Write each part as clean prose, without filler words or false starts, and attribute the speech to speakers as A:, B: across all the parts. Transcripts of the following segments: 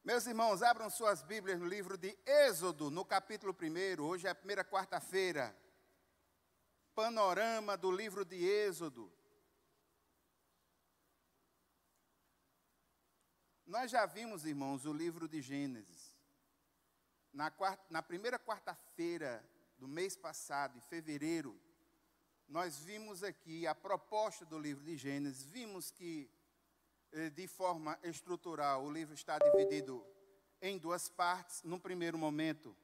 A: Meus irmãos, abram suas Bíblias no livro de Êxodo, no capítulo 1. Hoje é a primeira quarta-feira. Panorama do livro de Êxodo. Nós já vimos, irmãos, o livro de Gênesis. Na primeira quarta-feira do mês passado, em fevereiro, nós vimos aqui a proposta do livro de Gênesis. Vimos que, de forma estrutural, o livro está dividido em duas partes. No primeiro momento,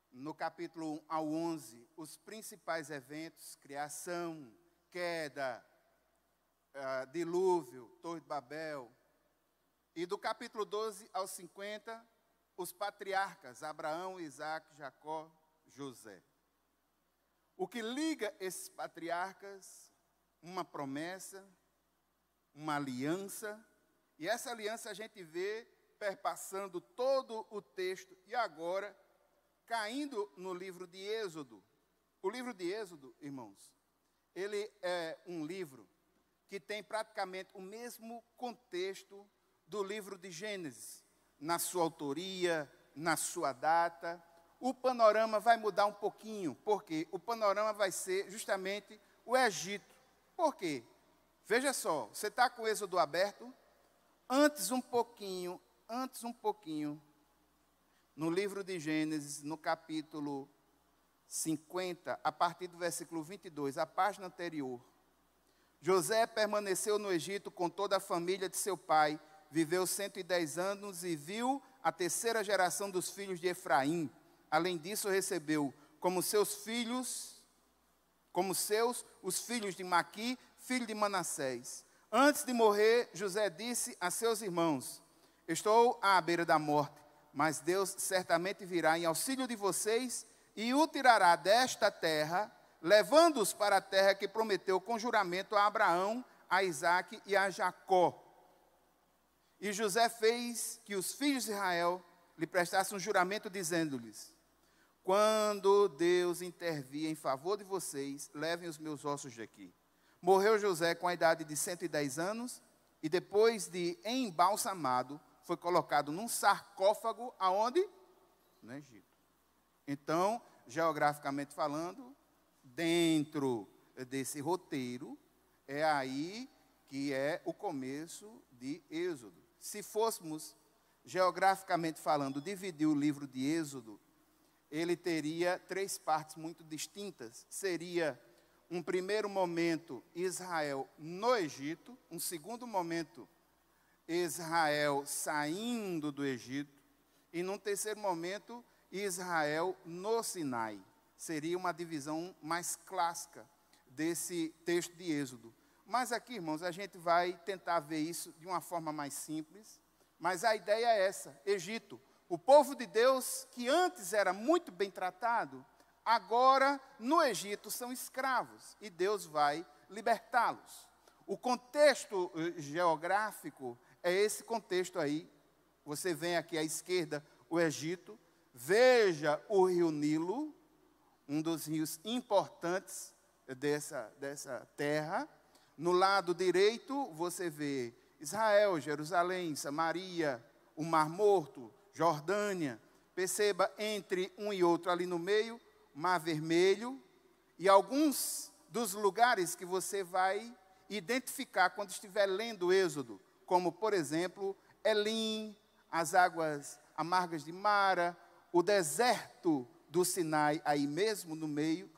A: no capítulo 1 ao 11, os principais eventos: criação, queda, dilúvio, Torre de Babel. E do capítulo 12 ao 50, os patriarcas: Abraão, Isaac, Jacó, José. O que liga esses patriarcas? Uma promessa, uma aliança. E essa aliança a gente vê perpassando todo o texto. E agora, caindo no livro de Êxodo. O livro de Êxodo, irmãos, ele é um livro que tem praticamente o mesmo contexto do livro de Gênesis, na sua autoria, na sua data. O panorama vai mudar um pouquinho, porque o panorama vai ser justamente o Egito. Por quê? Veja só, você está com o Êxodo aberto? Antes um pouquinho, no livro de Gênesis, no capítulo 50, a partir do versículo 22, a página anterior. José permaneceu no Egito com toda a família de seu pai, viveu 110 anos e viu a terceira geração dos filhos de Efraim. Além disso, recebeu como seus, os filhos de Maqui, filho de Manassés. Antes de morrer, José disse a seus irmãos: estou à beira da morte, mas Deus certamente virá em auxílio de vocês e o tirará desta terra, levando-os para a terra que prometeu com juramento a Abraão, a Isaque e a Jacó. E José fez que os filhos de Israel lhe prestassem um juramento, dizendo-lhes: quando Deus intervir em favor de vocês, levem os meus ossos daqui. Morreu José com a idade de 110 anos, e depois de embalsamado, foi colocado num sarcófago, aonde? No Egito. Então, geograficamente falando, dentro desse roteiro, é aí que é o começo de Êxodo. Se fôssemos, geograficamente falando, dividir o livro de Êxodo, ele teria três partes muito distintas. Seria um primeiro momento, Israel no Egito; um segundo momento, Israel saindo do Egito; e num terceiro momento, Israel no Sinai. Seria uma divisão mais clássica desse texto de Êxodo. Mas aqui, irmãos, a gente vai tentar ver isso de uma forma mais simples. Mas a ideia é essa: Egito. O povo de Deus, que antes era muito bem tratado, agora no Egito são escravos e Deus vai libertá-los. O contexto geográfico é esse contexto aí. Você vem aqui à esquerda, o Egito. Veja o rio Nilo, um dos rios importantes dessa terra. No lado direito, você vê Israel, Jerusalém, Samaria, o Mar Morto, Jordânia. Perceba, entre um e outro ali no meio, Mar Vermelho. E alguns dos lugares que você vai identificar quando estiver lendo o Êxodo, como, por exemplo, Elim, as águas amargas de Mara, o deserto do Sinai, aí mesmo no meio.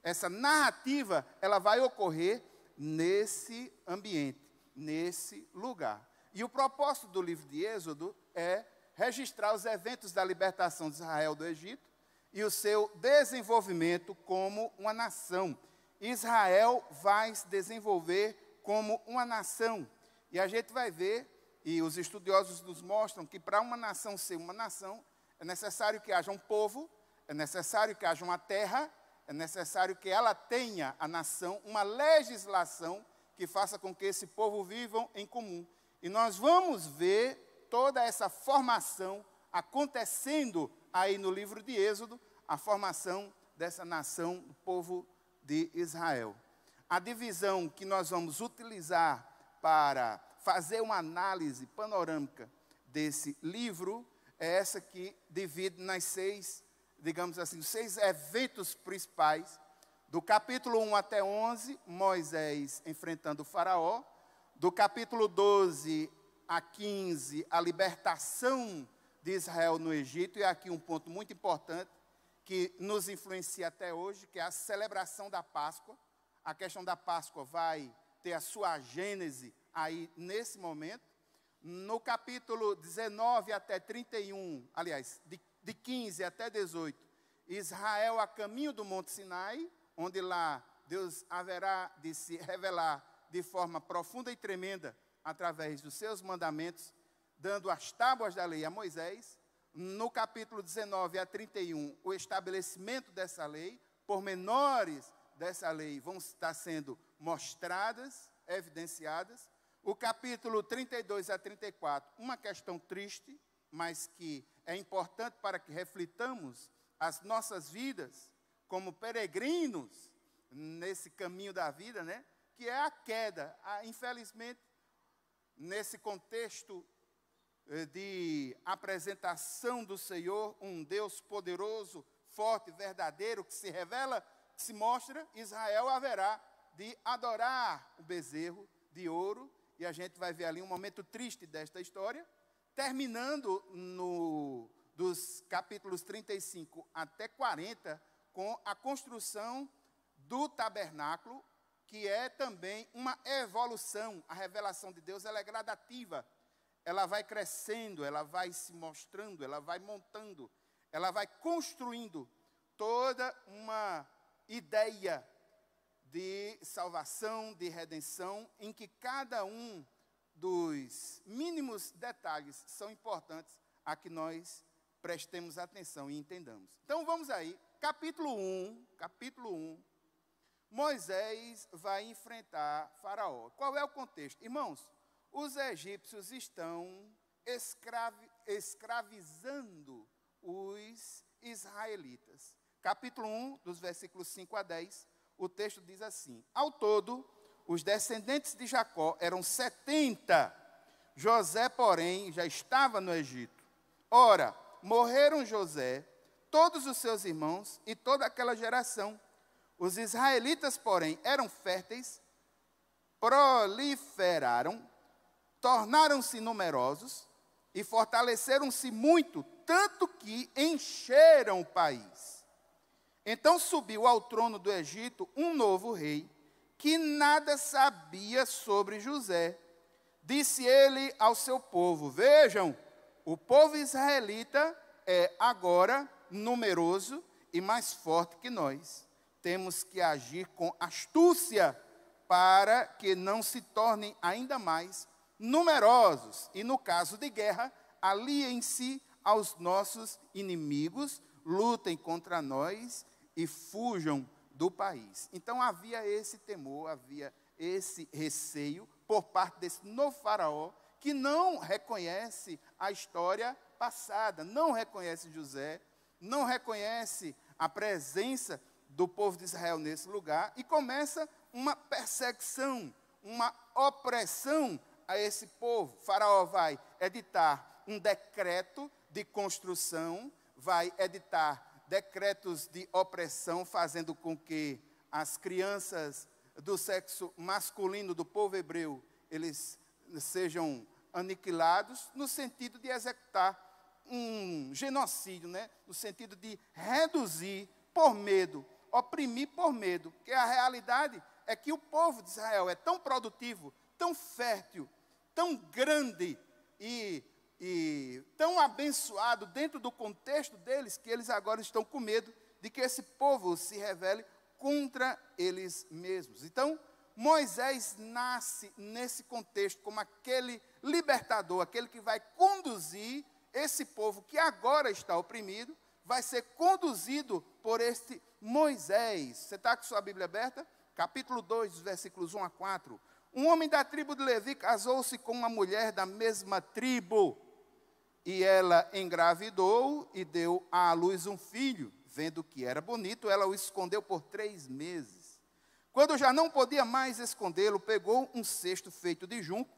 A: Essa narrativa, ela vai ocorrer nesse ambiente, nesse lugar. E o propósito do livro de Êxodo é registrar os eventos da libertação de Israel do Egito e o seu desenvolvimento como uma nação. Israel vai se desenvolver como uma nação. E a gente vai ver, e os estudiosos nos mostram, que para uma nação ser uma nação, é necessário que haja um povo, é necessário que haja uma terra, é necessário que ela tenha, a nação, uma legislação que faça com que esse povo vivam em comum. E nós vamos ver toda essa formação acontecendo aí no livro de Êxodo, a formação dessa nação, do povo de Israel. A divisão que nós vamos utilizar para fazer uma análise panorâmica desse livro é essa que divide nas 6, digamos assim, 6 eventos principais. Do capítulo 1 até 11, Moisés enfrentando o faraó. Do capítulo 12 a 15, a libertação de Israel no Egito. E aqui um ponto muito importante que nos influencia até hoje, que é a celebração da Páscoa. A questão da Páscoa vai ter a sua gênese aí nesse momento. No capítulo 19 até 31, aliás, de 15 até 18, Israel a caminho do Monte Sinai, onde lá Deus haverá de se revelar de forma profunda e tremenda através dos seus mandamentos, dando as tábuas da lei a Moisés. No capítulo 19 a 31, o estabelecimento dessa lei, pormenores dessa lei vão estar sendo mostradas, evidenciadas. O capítulo 32 a 34, uma questão triste, mas que é importante para que reflitamos as nossas vidas como peregrinos nesse caminho da vida, né? Que é a queda. Infelizmente, nesse contexto de apresentação do Senhor, um Deus poderoso, forte, verdadeiro, que se revela, que se mostra, Israel haverá de adorar o bezerro de ouro, e a gente vai ver ali um momento triste desta história, terminando dos capítulos 35 até 40, com a construção do tabernáculo, que é também uma evolução. A revelação de Deus, ela é gradativa. Ela vai crescendo, ela vai se mostrando, ela vai montando, ela vai construindo toda uma ideia de salvação, de redenção, em que cada um dos mínimos detalhes são importantes a que nós prestemos atenção e entendamos. Então vamos aí, capítulo 1, Moisés vai enfrentar Faraó. Qual é o contexto? Irmãos, os egípcios estão escravizando os israelitas. Capítulo 1, dos versículos 5 a 10, o texto diz assim: ao todo, os descendentes de Jacó eram 70. José, porém, já estava no Egito. Ora, morreram José, todos os seus irmãos e toda aquela geração. Os israelitas, porém, eram férteis, proliferaram, tornaram-se numerosos e fortaleceram-se muito, tanto que encheram o país. Então subiu ao trono do Egito um novo rei, que nada sabia sobre José. Disse ele ao seu povo: vejam, o povo israelita é agora numeroso e mais forte que nós. Temos que agir com astúcia para que não se tornem ainda mais numerosos. E no caso de guerra, aliem-se aos nossos inimigos, lutem contra nós e fujam do país. Então havia esse temor, havia esse receio por parte desse novo faraó, que não reconhece a história passada, não reconhece José, não reconhece a presença do povo de Israel nesse lugar, e começa uma perseguição, uma opressão a esse povo. O faraó vai editar um decreto de construção, vai editar decretos de opressão, fazendo com que as crianças do sexo masculino do povo hebreu, eles sejam aniquilados, no sentido de executar um genocídio, né? No sentido de reduzir por medo, oprimir por medo, porque a realidade é que o povo de Israel é tão produtivo, tão fértil, tão grande e tão abençoado dentro do contexto deles, que eles agora estão com medo de que esse povo se rebele contra eles mesmos. Então, Moisés nasce nesse contexto como aquele libertador, aquele que vai conduzir esse povo que agora está oprimido, vai ser conduzido por este Moisés. Você está com sua Bíblia aberta? Capítulo 2, versículos 1 a 4. Um homem da tribo de Levi casou-se com uma mulher da mesma tribo, e ela engravidou e deu à luz um filho. Vendo que era bonito, ela o escondeu por 3 meses. Quando já não podia mais escondê-lo, pegou um cesto feito de junco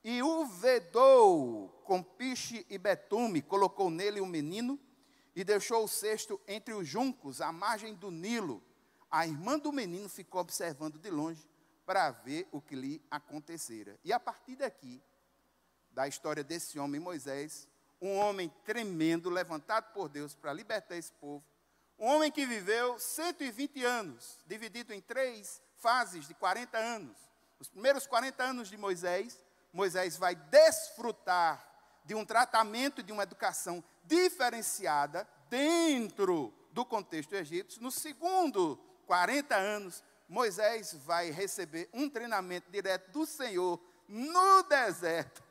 A: e o vedou com piche e betume, colocou nele o menino e deixou o cesto entre os juncos, à margem do Nilo. A irmã do menino ficou observando de longe para ver o que lhe acontecera. E a partir daqui, da história desse homem Moisés, um homem tremendo, levantado por Deus para libertar esse povo, um homem que viveu 120 anos, dividido em 3 fases de 40 anos. Os primeiros 40 anos de Moisés, Moisés vai desfrutar de um tratamento e de uma educação diferenciada dentro do contexto egípcio. No segundo 40 anos, Moisés vai receber um treinamento direto do Senhor no deserto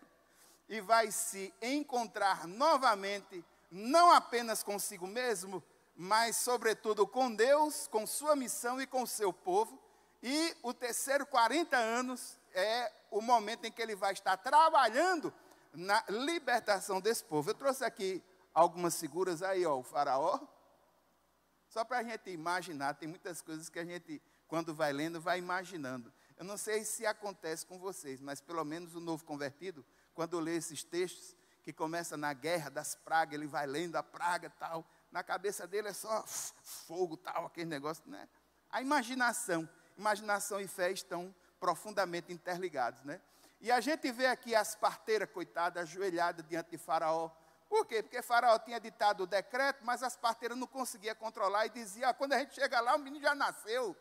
A: e vai se encontrar novamente, não apenas consigo mesmo, mas sobretudo com Deus, com sua missão e com o seu povo. E o terceiro 40 anos é o momento em que ele vai estar trabalhando na libertação desse povo. Eu trouxe aqui algumas figuras aí, ó, o faraó, só para a gente imaginar. Tem muitas coisas que a gente, quando vai lendo, vai imaginando. Eu não sei se acontece com vocês, mas pelo menos o novo convertido, quando lê esses textos, que começa na guerra das pragas, ele vai lendo a praga e tal, na cabeça dele é só fogo tal, aquele negócio, né? A imaginação e fé estão profundamente interligados, né? E a gente vê aqui as parteiras, coitadas, ajoelhadas diante de Faraó. Por quê? Porque Faraó tinha ditado o decreto, mas as parteiras não conseguiam controlar e dizia, quando a gente chega lá, o menino já nasceu.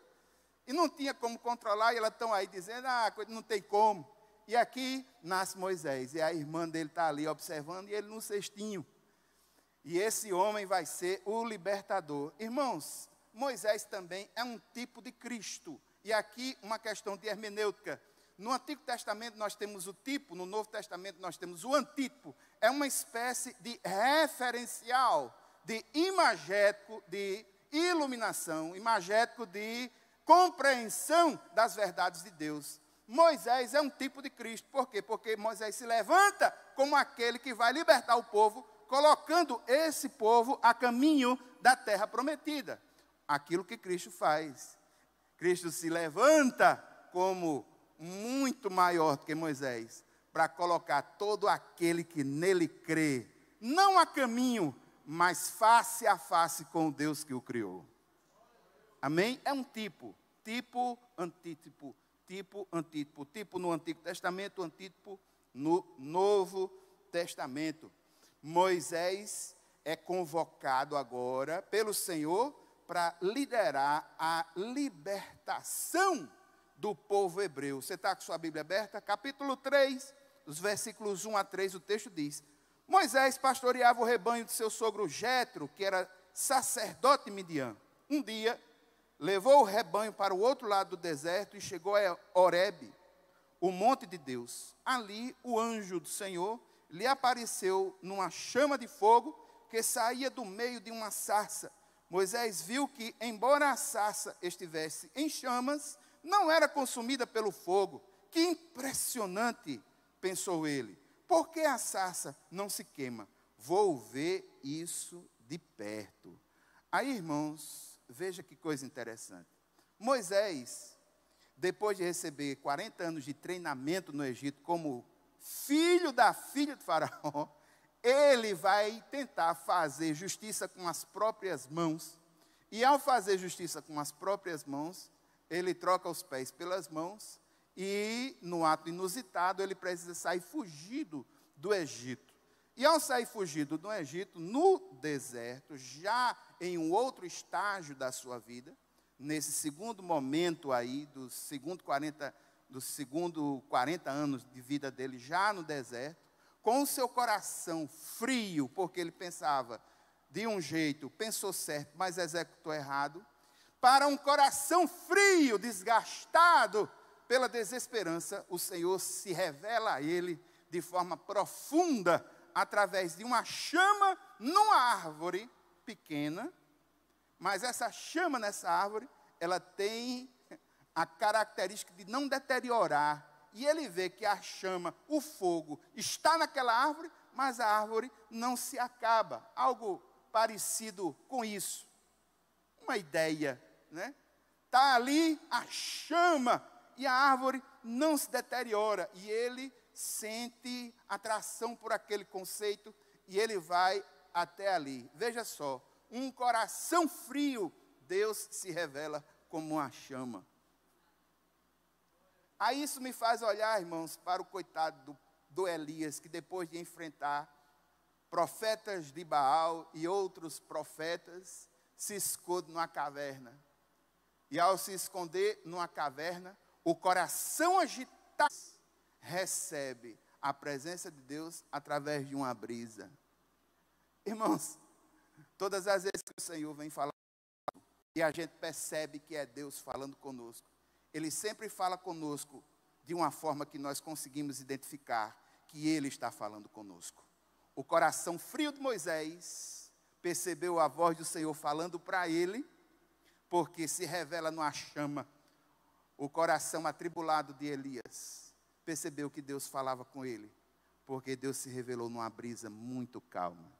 A: E não tinha como controlar, e elas estão aí dizendo, não tem como. E aqui nasce Moisés, e a irmã dele está ali observando, e ele no cestinho. E esse homem vai ser o libertador. Irmãos, Moisés também é um tipo de Cristo. E aqui uma questão de hermenêutica. No Antigo Testamento nós temos o tipo, no Novo Testamento nós temos o antítipo. É uma espécie de referencial, de imagético, de iluminação, imagético de compreensão das verdades de Deus. Moisés é um tipo de Cristo. Por quê? Porque Moisés se levanta como aquele que vai libertar o povo, colocando esse povo a caminho da terra prometida. Aquilo que Cristo faz. Cristo se levanta como muito maior do que Moisés, para colocar todo aquele que nele crê, não a caminho, mas face a face com o Deus que o criou. Amém? É um tipo, antítipo, tipo no Antigo Testamento, antítipo no Novo Testamento. Moisés é convocado agora pelo Senhor para liderar a libertação do povo hebreu. Você está com sua Bíblia aberta? Capítulo 3, os versículos 1 a 3, o texto diz: Moisés pastoreava o rebanho de seu sogro Jetro, que era sacerdote Midian. Um dia, levou o rebanho para o outro lado do deserto e chegou a Horebe, o monte de Deus. Ali, o anjo do Senhor lhe apareceu numa chama de fogo que saía do meio de uma sarça. Moisés viu que, embora a sarça estivesse em chamas, não era consumida pelo fogo. Que impressionante, pensou ele. Por que a sarça não se queima? Vou ver isso de perto. Aí, irmãos, veja que coisa interessante. Moisés, depois de receber 40 anos de treinamento no Egito como filho da filha de Faraó, ele vai tentar fazer justiça com as próprias mãos. E ao fazer justiça com as próprias mãos, ele troca os pés pelas mãos e, no ato inusitado, ele precisa sair fugido do Egito. E ao sair fugido do Egito, no deserto, já em um outro estágio da sua vida, nesse segundo momento aí, dos segundo 40 anos de vida dele, já no deserto, com o seu coração frio, porque ele pensava de um jeito, pensou certo, mas executou errado, para um coração frio, desgastado pela desesperança, o Senhor se revela a ele de forma profunda, através de uma chama numa árvore pequena, mas essa chama nessa árvore, ela tem a característica de não deteriorar. E ele vê que a chama, o fogo, está naquela árvore, mas a árvore não se acaba. Algo parecido com isso. Uma ideia, né? Está ali a chama e a árvore não se deteriora. E ele sente atração por aquele conceito e ele vai até ali. Veja só, um coração frio, Deus se revela como uma chama. Aí isso me faz olhar, irmãos, para o coitado do Elias, que depois de enfrentar profetas de Baal e outros profetas, se esconde numa caverna. E ao se esconder numa caverna, o coração agitado recebe a presença de Deus através de uma brisa. Irmãos, todas as vezes que o Senhor vem falar e a gente percebe que é Deus falando conosco, Ele sempre fala conosco de uma forma que nós conseguimos identificar que Ele está falando conosco. O coração frio de Moisés percebeu a voz do Senhor falando para ele, porque se revela numa chama. O coração atribulado de Elias percebeu que Deus falava com ele, porque Deus se revelou numa brisa muito calma.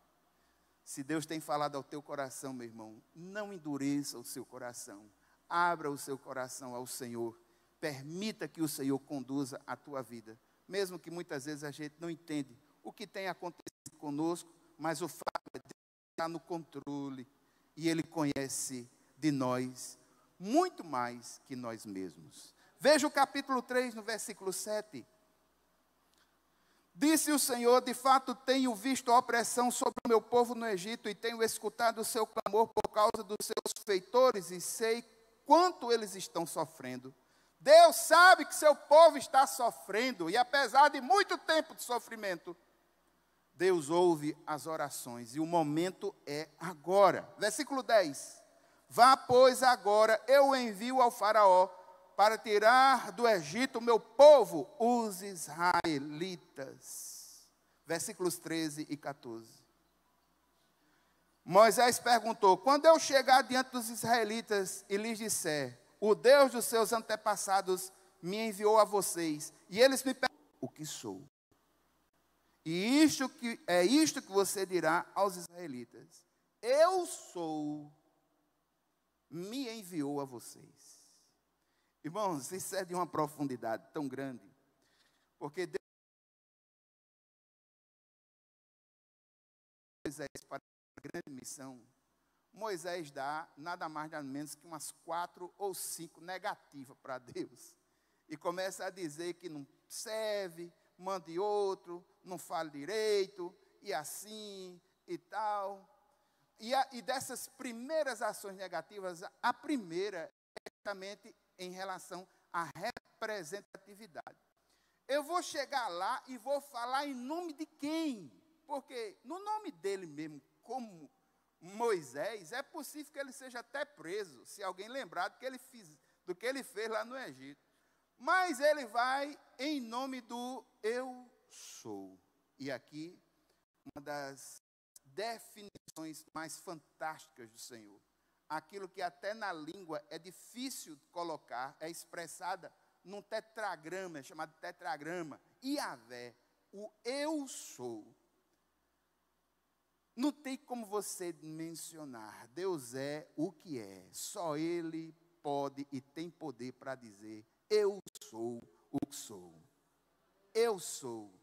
A: Se Deus tem falado ao teu coração, meu irmão, não endureça o seu coração. Abra o seu coração ao Senhor. Permita que o Senhor conduza a tua vida. Mesmo que muitas vezes a gente não entende o que tem acontecido conosco, mas o fato é que Deus está no controle. E Ele conhece de nós muito mais que nós mesmos. Veja o capítulo 3, no versículo 7. Disse o Senhor: de fato tenho visto a opressão sobre o meu povo no Egito, e tenho escutado o seu clamor por causa dos seus feitores, e sei quanto eles estão sofrendo. Deus sabe que seu povo está sofrendo, e apesar de muito tempo de sofrimento, Deus ouve as orações, e o momento é agora. Versículo 10. Vá, pois, agora, eu envio ao faraó, para tirar do Egito o meu povo, os israelitas. Versículos 13 e 14. Moisés perguntou: quando eu chegar diante dos israelitas e lhes disser, o Deus dos seus antepassados me enviou a vocês, e eles me perguntam, o que sou? E isto que você dirá aos israelitas: eu sou, me enviou a vocês. Irmãos, isso é de uma profundidade tão grande, porque Deus Moisés para a grande missão. Moisés dá nada mais nada menos que umas 4 ou 5 negativas para Deus. E começa a dizer que não serve, mande outro, não fale direito, e assim, e tal. E dessas primeiras ações negativas, a primeira é exatamente em relação à representatividade. Eu vou chegar lá e vou falar em nome de quem? Porque no nome dele mesmo, como Moisés, é possível que ele seja até preso, se alguém lembrar do que ele fez lá no Egito. Mas ele vai em nome do eu sou. E aqui, uma das definições mais fantásticas do Senhor. Aquilo que até na língua é difícil de colocar, é expressada num tetragrama, é chamado tetragrama. Yahvé, o eu sou. Não tem como você mencionar. Deus é o que é. Só Ele pode e tem poder para dizer: eu sou o que sou. Eu sou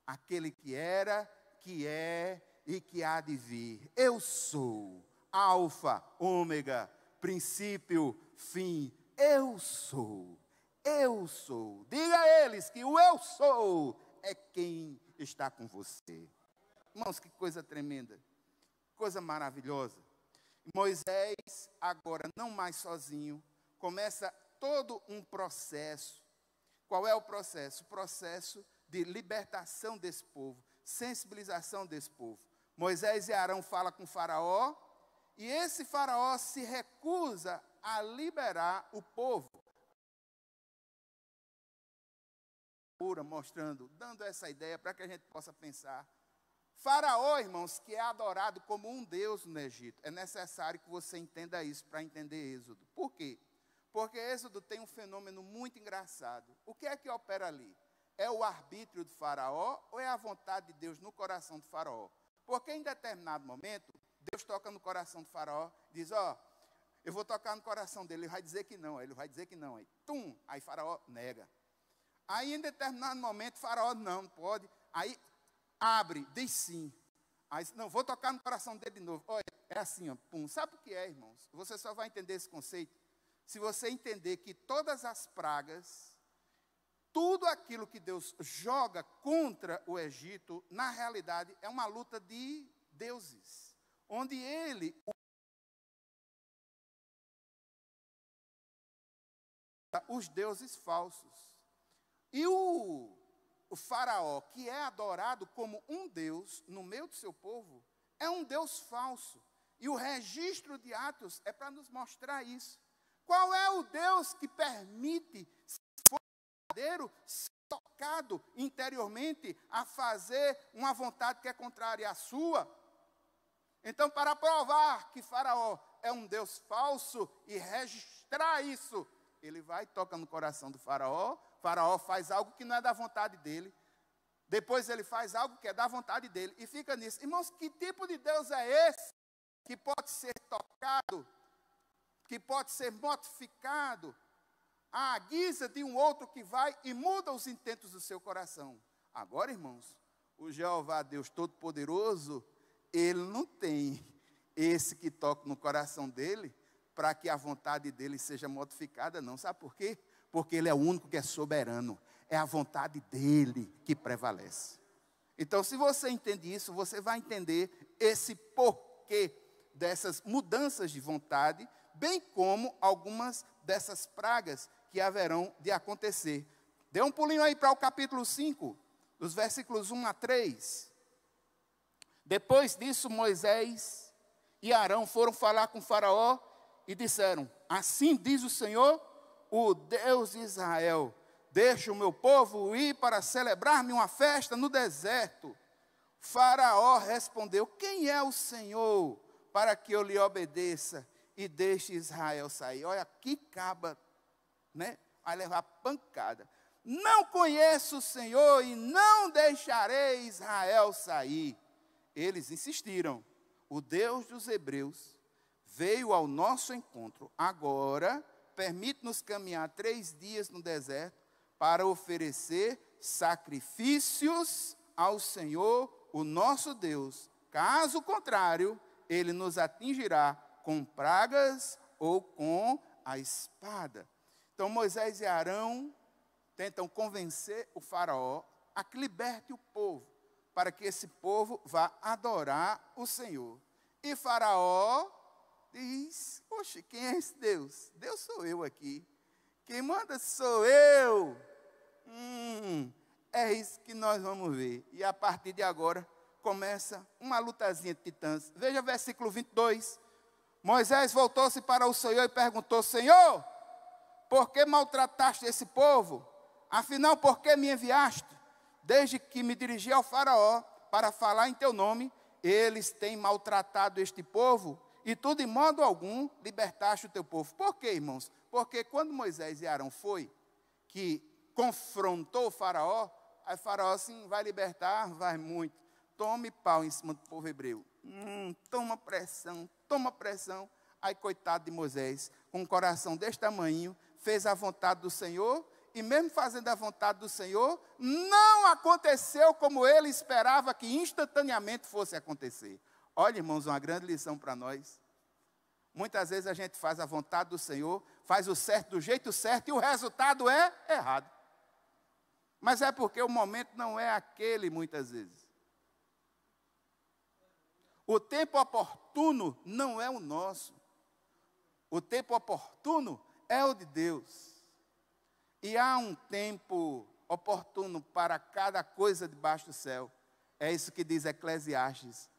A: aquele que era, que é e que há de vir. Eu sou Alfa, Ômega, princípio, fim. Eu sou. Eu sou. Diga a eles que o eu sou é quem está com você. Irmãos, que coisa tremenda, coisa maravilhosa. Moisés, agora não mais sozinho, começa todo um processo. Qual é o processo? O processo de libertação desse povo, sensibilização desse povo. Moisés e Arão falam com o faraó, e esse faraó se recusa a liberar o povo. Mostrando, dando essa ideia para que a gente possa pensar. Faraó, irmãos, que é adorado como um deus no Egito. É necessário que você entenda isso para entender Êxodo. Por quê? Porque Êxodo tem um fenômeno muito engraçado. O que é que opera ali? É o arbítrio do faraó ou é a vontade de Deus no coração do faraó? Porque em determinado momento, Deus toca no coração do faraó, diz, eu vou tocar no coração dele, ele vai dizer que não, ele vai dizer que não. Aí, aí faraó nega. Aí, em determinado momento, Faraó, não pode. Aí, abre, diz sim. Aí, não, vou tocar no coração dele de novo. Olha, é assim, ó, pum. Sabe o que é, irmãos? Você só vai entender esse conceito se você entender que todas as pragas, tudo aquilo que Deus joga contra o Egito, na realidade, é uma luta de deuses. Onde ele... os deuses falsos. E o faraó, que é adorado como um deus no meio do seu povo, é um deus falso. E o registro de Atos é para nos mostrar isso. Qual é o Deus que permite, se for verdadeiro, ser tocado interiormente a fazer uma vontade que é contrária à sua? Então, para provar que Faraó é um Deus falso e registrar isso, ele vai e toca no coração do Faraó. Faraó faz algo que não é da vontade dele. Depois ele faz algo que é da vontade dele. E fica nisso. Irmãos, que tipo de Deus é esse que pode ser tocado, que pode ser modificado à guisa de um outro que vai e muda os intentos do seu coração? Agora, irmãos, o Jeová Deus Todo-Poderoso, ele não tem esse que toca no coração dele para que a vontade dele seja modificada, não. Sabe por quê? Porque ele é o único que é soberano. É a vontade dele que prevalece. Então, se você entende isso, você vai entender esse porquê dessas mudanças de vontade, bem como algumas dessas pragas que haverão de acontecer. Dê um pulinho aí para o capítulo 5, dos versículos 1 a 3. Depois disso, Moisés e Arão foram falar com Faraó e disseram: assim diz o Senhor, o Deus de Israel, deixa o meu povo ir para celebrar-me uma festa no deserto. Faraó respondeu: quem é o Senhor para que eu lhe obedeça e deixe Israel sair? Olha, que caba, né? Vai levar pancada. Não conheço o Senhor e não deixarei Israel sair. Eles insistiram. O Deus dos hebreus veio ao nosso encontro. Agora, permite-nos caminhar 3 dias no deserto para oferecer sacrifícios ao Senhor, o nosso Deus. Caso contrário, ele nos atingirá com pragas ou com a espada. Então, Moisés e Arão tentam convencer o faraó a que liberte o povo, para que esse povo vá adorar o Senhor. E Faraó diz: poxa, quem é esse Deus? Deus sou eu aqui. Quem manda sou eu. É isso que nós vamos ver. E a partir de agora, começa uma lutazinha de titãs. Veja o versículo 22. Moisés voltou-se para o Senhor e perguntou: Senhor, por que maltrataste esse povo? Afinal, por que me enviaste? Desde que me dirigi ao faraó para falar em teu nome, eles têm maltratado este povo, e tu de modo algum libertaste o teu povo. Por quê, irmãos? Porque quando Moisés e Arão que confrontou o faraó, aí o faraó assim, vai libertar? Vai muito. Tome pau em cima do povo hebreu. Toma pressão. Aí, coitado de Moisés, com um coração deste tamanho, fez a vontade do Senhor, e mesmo fazendo a vontade do Senhor, não aconteceu como ele esperava que instantaneamente fosse acontecer. Olha, irmãos, uma grande lição para nós. Muitas vezes a gente faz a vontade do Senhor, faz o certo do jeito certo, e o resultado é errado. Mas é porque o momento não é aquele, muitas vezes. O tempo oportuno não é o nosso. O tempo oportuno é o de Deus. E há um tempo oportuno para cada coisa debaixo do céu. É isso que diz Eclesiastes.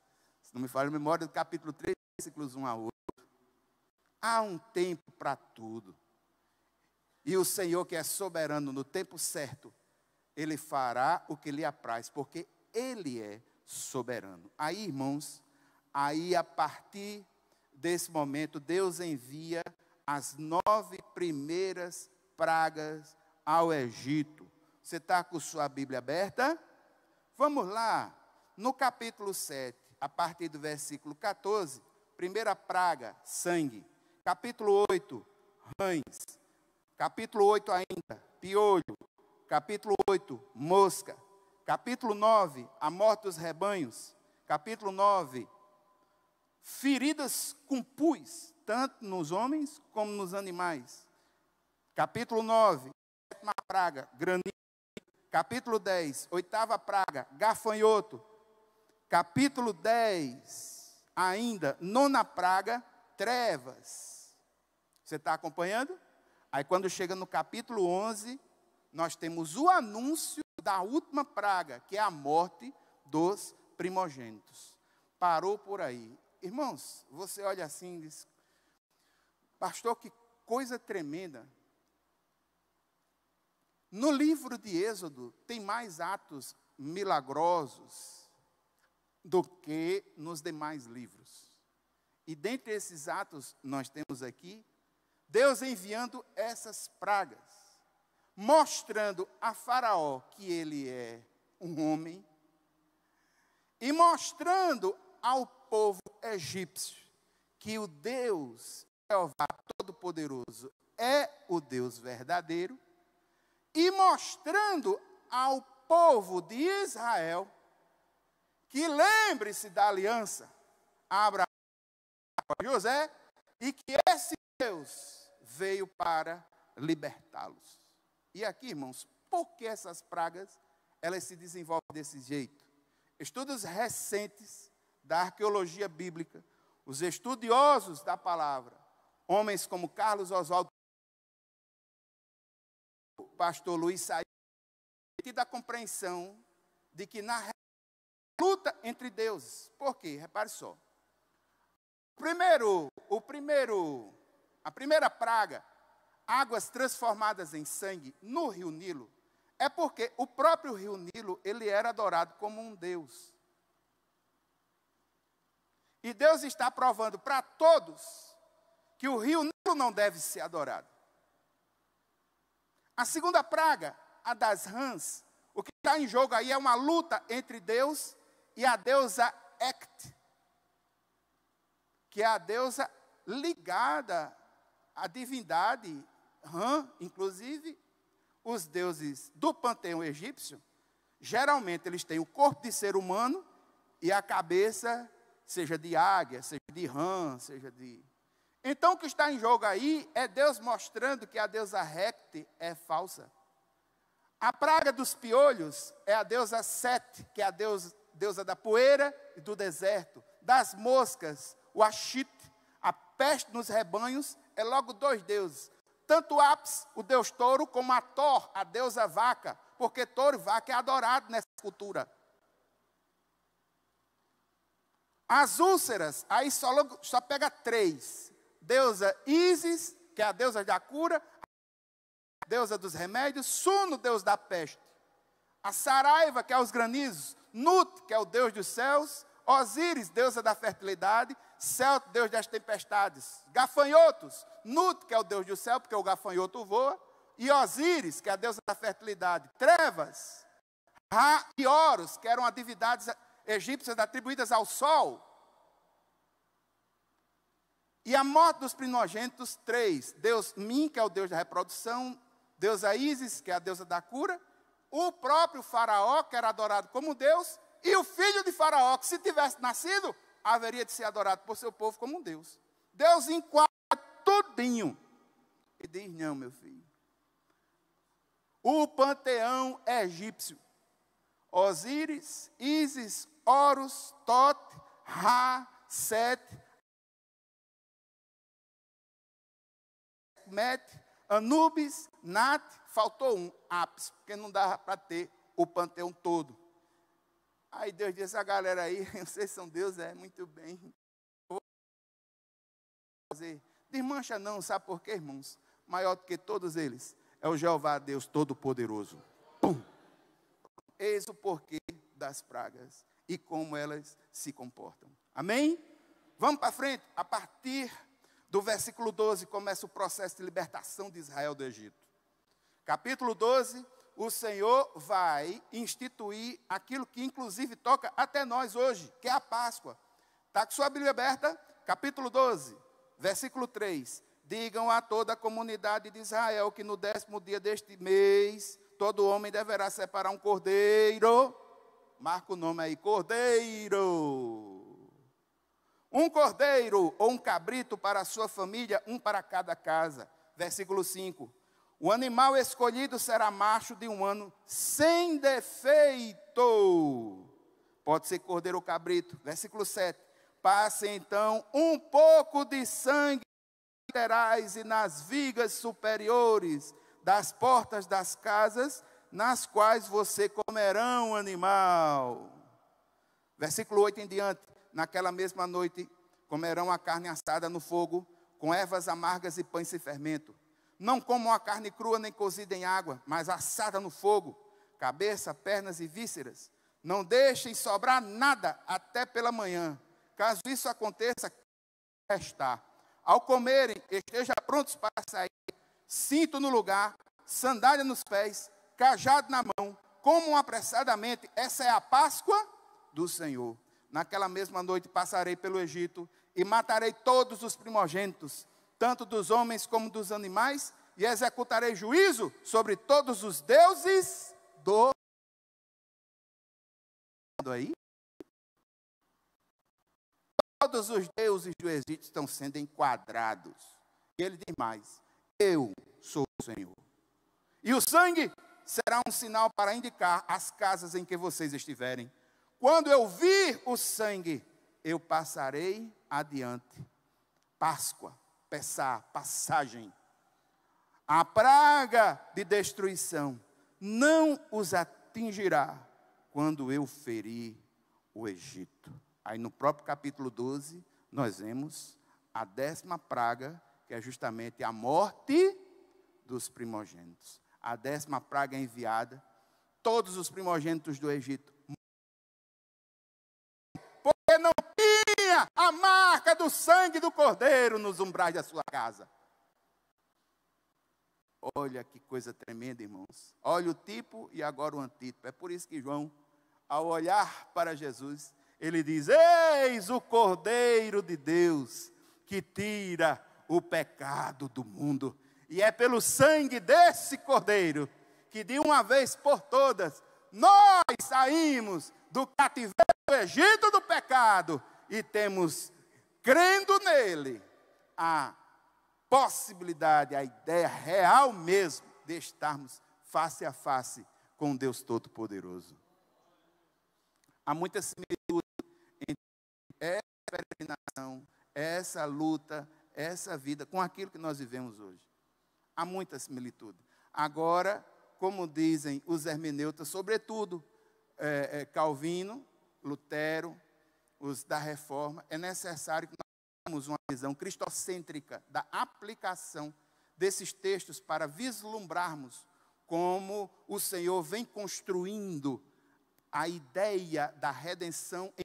A: Se não me falha a memória, do capítulo 3, versículos 1 a 8. Há um tempo para tudo. E o Senhor, que é soberano no tempo certo, Ele fará o que lhe apraz, porque Ele é soberano. Aí, irmãos, a partir desse momento, Deus envia as 9 primeiras pragas ao Egito. Você está com sua Bíblia aberta? Vamos lá, no capítulo 7, a partir do versículo 14, primeira praga, sangue. Capítulo 8, rães. Capítulo 8 ainda, piolho. Capítulo 8, mosca. Capítulo 9, a morte dos rebanhos. Capítulo 9, feridas com pus, tanto nos homens como nos animais. Capítulo 9, sétima praga, granizo. Capítulo 10, oitava praga, gafanhoto. Capítulo 10, ainda, nona praga, trevas. Você está acompanhando? Aí quando chega no capítulo 11, nós temos o anúncio da última praga, que é a morte dos primogênitos. Parou por aí. Irmãos, você olha assim e diz, pastor, que coisa tremenda. No livro de Êxodo, tem mais atos milagrosos do que nos demais livros. E dentre esses atos, nós temos aqui, Deus enviando essas pragas, mostrando a Faraó que ele é um homem, e mostrando ao povo egípcio que o Deus, Jeová Todo-Poderoso, é o Deus verdadeiro, e mostrando ao povo de Israel que lembre-se da aliança Abraão e José, e que esse Deus veio para libertá-los. E aqui, irmãos, por que essas pragas, elas se desenvolvem desse jeito? Estudos recentes da arqueologia bíblica, os estudiosos da palavra, homens como Carlos Oswaldo, o pastor Luiz Saião, e da compreensão de que na luta entre deuses. Por quê? Repare só. A primeira praga, águas transformadas em sangue no rio Nilo, é porque o próprio rio Nilo, ele era adorado como um deus. E Deus está provando para todos que o rio Nilo não deve ser adorado. A segunda praga, a das rãs, o que está em jogo aí é uma luta entre Deus e a deusa Hecate, que é a deusa ligada à divindade Rã. Inclusive, os deuses do panteão egípcio, geralmente eles têm o corpo de ser humano e a cabeça, seja de águia, seja de rã, seja de... Então, o que está em jogo aí é Deus mostrando que a deusa Hecate é falsa. A praga dos piolhos é a deusa Sete, que é a deusa da poeira e do deserto. Das moscas, o Axite, a peste nos rebanhos, é logo dois deuses. Tanto Apis, o deus touro, como a Thor, a deusa vaca, porque touro e vaca é adorado nessa cultura. As úlceras, aí só pega três. Deusa Ísis, que é a deusa da cura, a deusa dos remédios, Suno, deus da peste. A Saraiva, que é os granizos, Nut, que é o deus dos céus, Osíris, deusa da fertilidade, Celto, deus das tempestades. Gafanhotos, Nut, que é o deus do céu, porque o gafanhoto voa, e Osíris, que é a deusa da fertilidade. Trevas, Ra e Horus, que eram as divindades egípcias atribuídas ao sol. E a morte dos primogênitos, três. Deus Min, que é o deus da reprodução, deusa Ísis, que é a deusa da cura, o próprio Faraó, que era adorado como Deus, e o filho de Faraó, que se tivesse nascido, haveria de ser adorado por seu povo como um Deus. Deus enquadra tudinho. E diz, não, meu filho. O panteão egípcio, Osíris, Ísis, Horus, Tote, Ra, Sete, Met, Anubis, Nat, faltou um, Apis, porque não dava para ter o panteão todo. Aí Deus disse, a galera aí, vocês são Deus, muito bem. Vou fazer. Desmancha não, sabe por quê, irmãos? Maior do que todos eles, é o Jeová Deus Todo-Poderoso. Pum! Eis o porquê das pragas e como elas se comportam. Amém? Vamos para frente. A partir do versículo 12 começa o processo de libertação de Israel do Egito. Capítulo 12, o Senhor vai instituir aquilo que inclusive toca até nós hoje, que é a Páscoa. Está com sua Bíblia aberta? Capítulo 12, versículo 3. Digam a toda a comunidade de Israel que no 10º dia deste mês, todo homem deverá separar um cordeiro. Marca o nome aí, cordeiro. Um cordeiro ou um cabrito para a sua família, um para cada casa. Versículo 5. O animal escolhido será macho de 1 ano, sem defeito. Pode ser cordeiro ou cabrito. Versículo 7. Passe então um pouco de sangue nas laterais e nas vigas superiores das portas das casas, nas quais você comerá o animal. Versículo 8 em diante. Naquela mesma noite comerão a carne assada no fogo, com ervas amargas e pães sem fermento. Não comam a carne crua nem cozida em água, mas assada no fogo, cabeça, pernas e vísceras. Não deixem sobrar nada até pela manhã. Caso isso aconteça, restar. Ao comerem, estejam prontos para sair, cinto no lugar, sandália nos pés, cajado na mão, comam apressadamente. Essa é a Páscoa do Senhor. Naquela mesma noite passarei pelo Egito e matarei todos os primogênitos, tanto dos homens como dos animais, e executarei juízo sobre todos os deuses do mundo. Aí, todos os deuses do Egito estão sendo enquadrados. E ele diz mais: eu sou o Senhor. E o sangue será um sinal para indicar as casas em que vocês estiverem. Quando eu vir o sangue, eu passarei adiante. Páscoa, Pessá, passagem. A praga de destruição não os atingirá quando eu ferir o Egito. Aí no próprio capítulo 12, nós vemos a 10ª praga, que é justamente a morte dos primogênitos. A 10ª praga é enviada, todos os primogênitos do Egito, porque não tinha a marca do sangue do cordeiro nos umbrais da sua casa. Olha que coisa tremenda, irmãos. Olha o tipo e agora o antítipo. É por isso que João, ao olhar para Jesus, ele diz: eis o Cordeiro de Deus, que tira o pecado do mundo. E é pelo sangue desse Cordeiro, que de uma vez por todas, nós saímos do cativeiro do Egito do pecado, e temos, crendo nele, a possibilidade, a ideia real mesmo, de estarmos face a face com Deus Todo-Poderoso. Há muita similitude entre essa peregrinação, essa luta, essa vida, com aquilo que nós vivemos hoje. Há muita similitude. Agora, como dizem os hermeneutas, sobretudo Calvino, Lutero, os da Reforma, é necessário que nós tenhamos uma visão cristocêntrica da aplicação desses textos para vislumbrarmos como o Senhor vem construindo a ideia da redenção em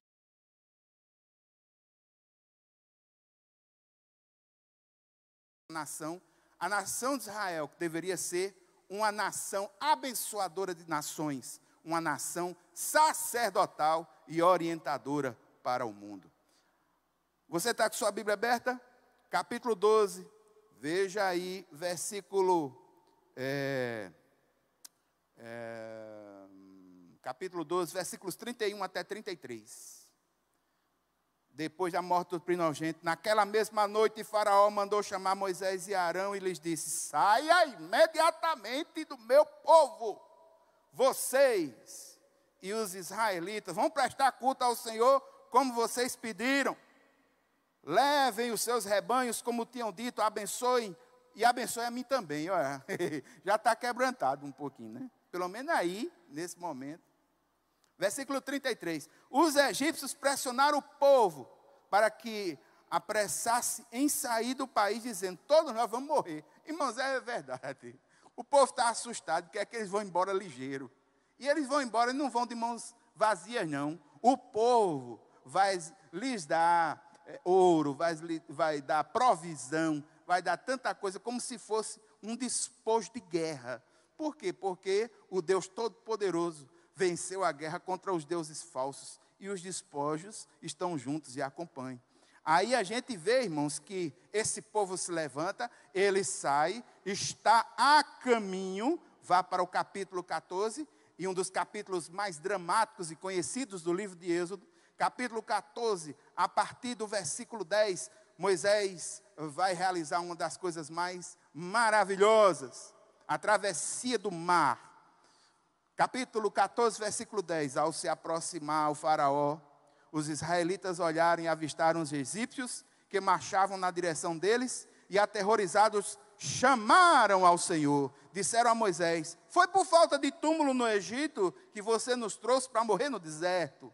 A: nação. A nação de Israel, que deveria ser uma nação abençoadora de nações, uma nação sacerdotal e orientadora para o mundo. Você está com sua Bíblia aberta? Capítulo 12, veja aí, versículo, capítulo 12, versículos 31 até 33. Depois da morte do primogênito, naquela mesma noite, Faraó mandou chamar Moisés e Arão e lhes disse: saia imediatamente do meu povo. Vocês e os israelitas vão prestar culto ao Senhor como vocês pediram. Levem os seus rebanhos como tinham dito, abençoem, e abençoe a mim também. Olha, já está quebrantado um pouquinho, né? Pelo menos aí, nesse momento. Versículo 33. Os egípcios pressionaram o povo para que apressasse em sair do país, dizendo: todos nós vamos morrer. Irmãos, é verdade. O povo está assustado, quer que eles vão embora ligeiro. E eles vão embora e não vão de mãos vazias, não. O povo vai lhes dar ouro, vai dar provisão, vai dar tanta coisa, como se fosse um despojo de guerra. Por quê? Porque o Deus Todo-Poderoso venceu a guerra contra os deuses falsos, e os despojos estão juntos e acompanham. Aí a gente vê, irmãos, que esse povo se levanta, ele sai, está a caminho, vá para o capítulo 14, e um dos capítulos mais dramáticos e conhecidos do livro de Êxodo, capítulo 14, a partir do versículo 10, Moisés vai realizar uma das coisas mais maravilhosas, a travessia do mar. Capítulo 14, versículo 10, ao se aproximar ao faraó, os israelitas olharam e avistaram os egípcios que marchavam na direção deles, e aterrorizados chamaram ao Senhor, disseram a Moisés: foi por falta de túmulo no Egito que você nos trouxe para morrer no deserto?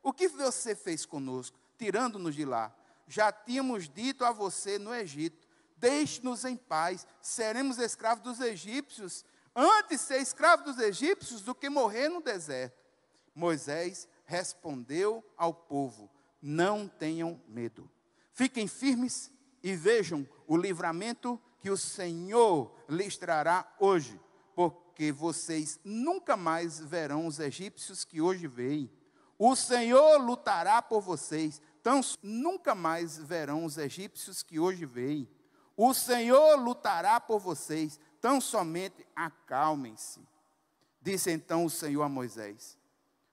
A: O que você fez conosco, tirando-nos de lá? Já tínhamos dito a você no Egito: deixe-nos em paz, seremos escravos dos egípcios, antes ser escravo dos egípcios do que morrer no deserto. Moisés respondeu ao povo: não tenham medo, fiquem firmes e vejam o livramento que o Senhor lhes trará hoje, porque vocês nunca mais verão os egípcios que hoje veem. O Senhor lutará por vocês, então nunca mais verão os egípcios que hoje veem. O Senhor lutará por vocês, tão somente acalmem-se. Disse então o Senhor a Moisés: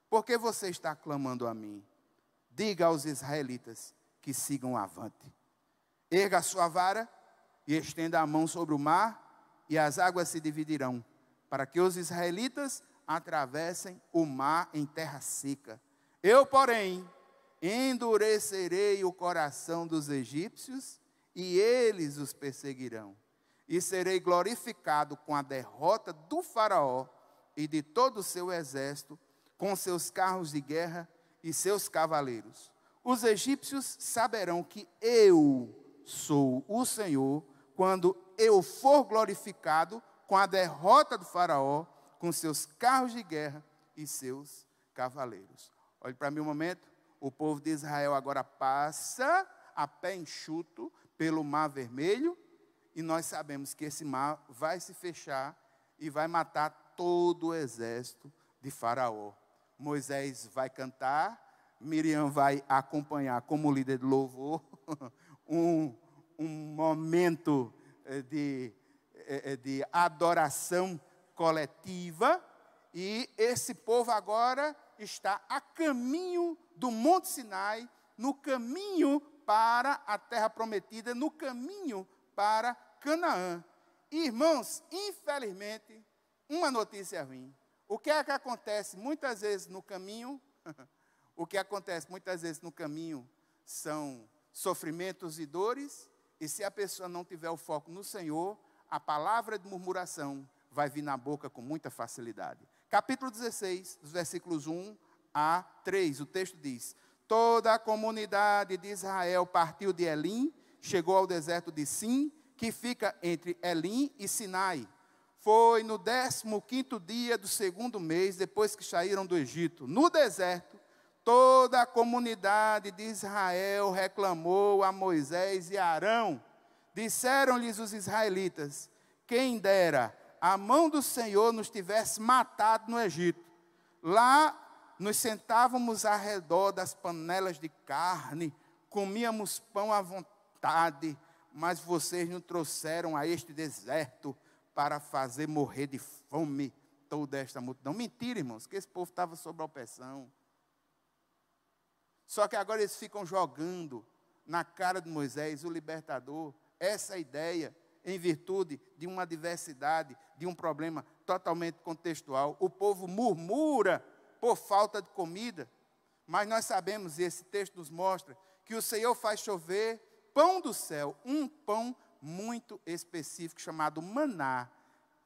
A: por que você está clamando a mim? Diga aos israelitas que sigam avante. Erga a sua vara e estenda a mão sobre o mar, e as águas se dividirão, para que os israelitas atravessem o mar em terra seca. Eu, porém, endurecerei o coração dos egípcios, e eles os perseguirão. E serei glorificado com a derrota do faraó e de todo o seu exército, com seus carros de guerra e seus cavaleiros. Os egípcios saberão que eu sou o Senhor, quando eu for glorificado com a derrota do faraó, com seus carros de guerra e seus cavaleiros. Olhe para mim um momento. O povo de Israel agora passa a pé enxuto pelo Mar Vermelho, e nós sabemos que esse mar vai se fechar e vai matar todo o exército de Faraó. Moisés vai cantar, Miriam vai acompanhar como líder de louvor, um momento de adoração coletiva, e esse povo agora está a caminho do Monte Sinai, no caminho para a terra prometida, no caminho para Canaã. Irmãos, infelizmente, uma notícia ruim. O que é que acontece muitas vezes no caminho? O que acontece muitas vezes no caminho são sofrimentos e dores, e se a pessoa não tiver o foco no Senhor, a palavra de murmuração vai vir na boca com muita facilidade. Capítulo 16, dos versículos 1 a 3, o texto diz: toda a comunidade de Israel partiu de Elim, chegou ao deserto de Sim, que fica entre Elim e Sinai. Foi no 15º dia do segundo mês, depois que saíram do Egito. No deserto, toda a comunidade de Israel reclamou a Moisés e a Arão. Disseram-lhes os israelitas: quem dera a mão do Senhor nos tivesse matado no Egito. Lá nos sentávamos ao redor das panelas de carne, comíamos pão à vontade, mas vocês nos trouxeram a este deserto para fazer morrer de fome toda esta multidão. Mentira, irmãos, que esse povo estava sob opressão. Só que agora eles ficam jogando na cara de Moisés, o libertador, essa ideia, em virtude de uma adversidade, de um problema totalmente contextual. O povo murmura por falta de comida, mas nós sabemos, e esse texto nos mostra, que o Senhor faz chover pão do céu, um pão muito específico, chamado maná,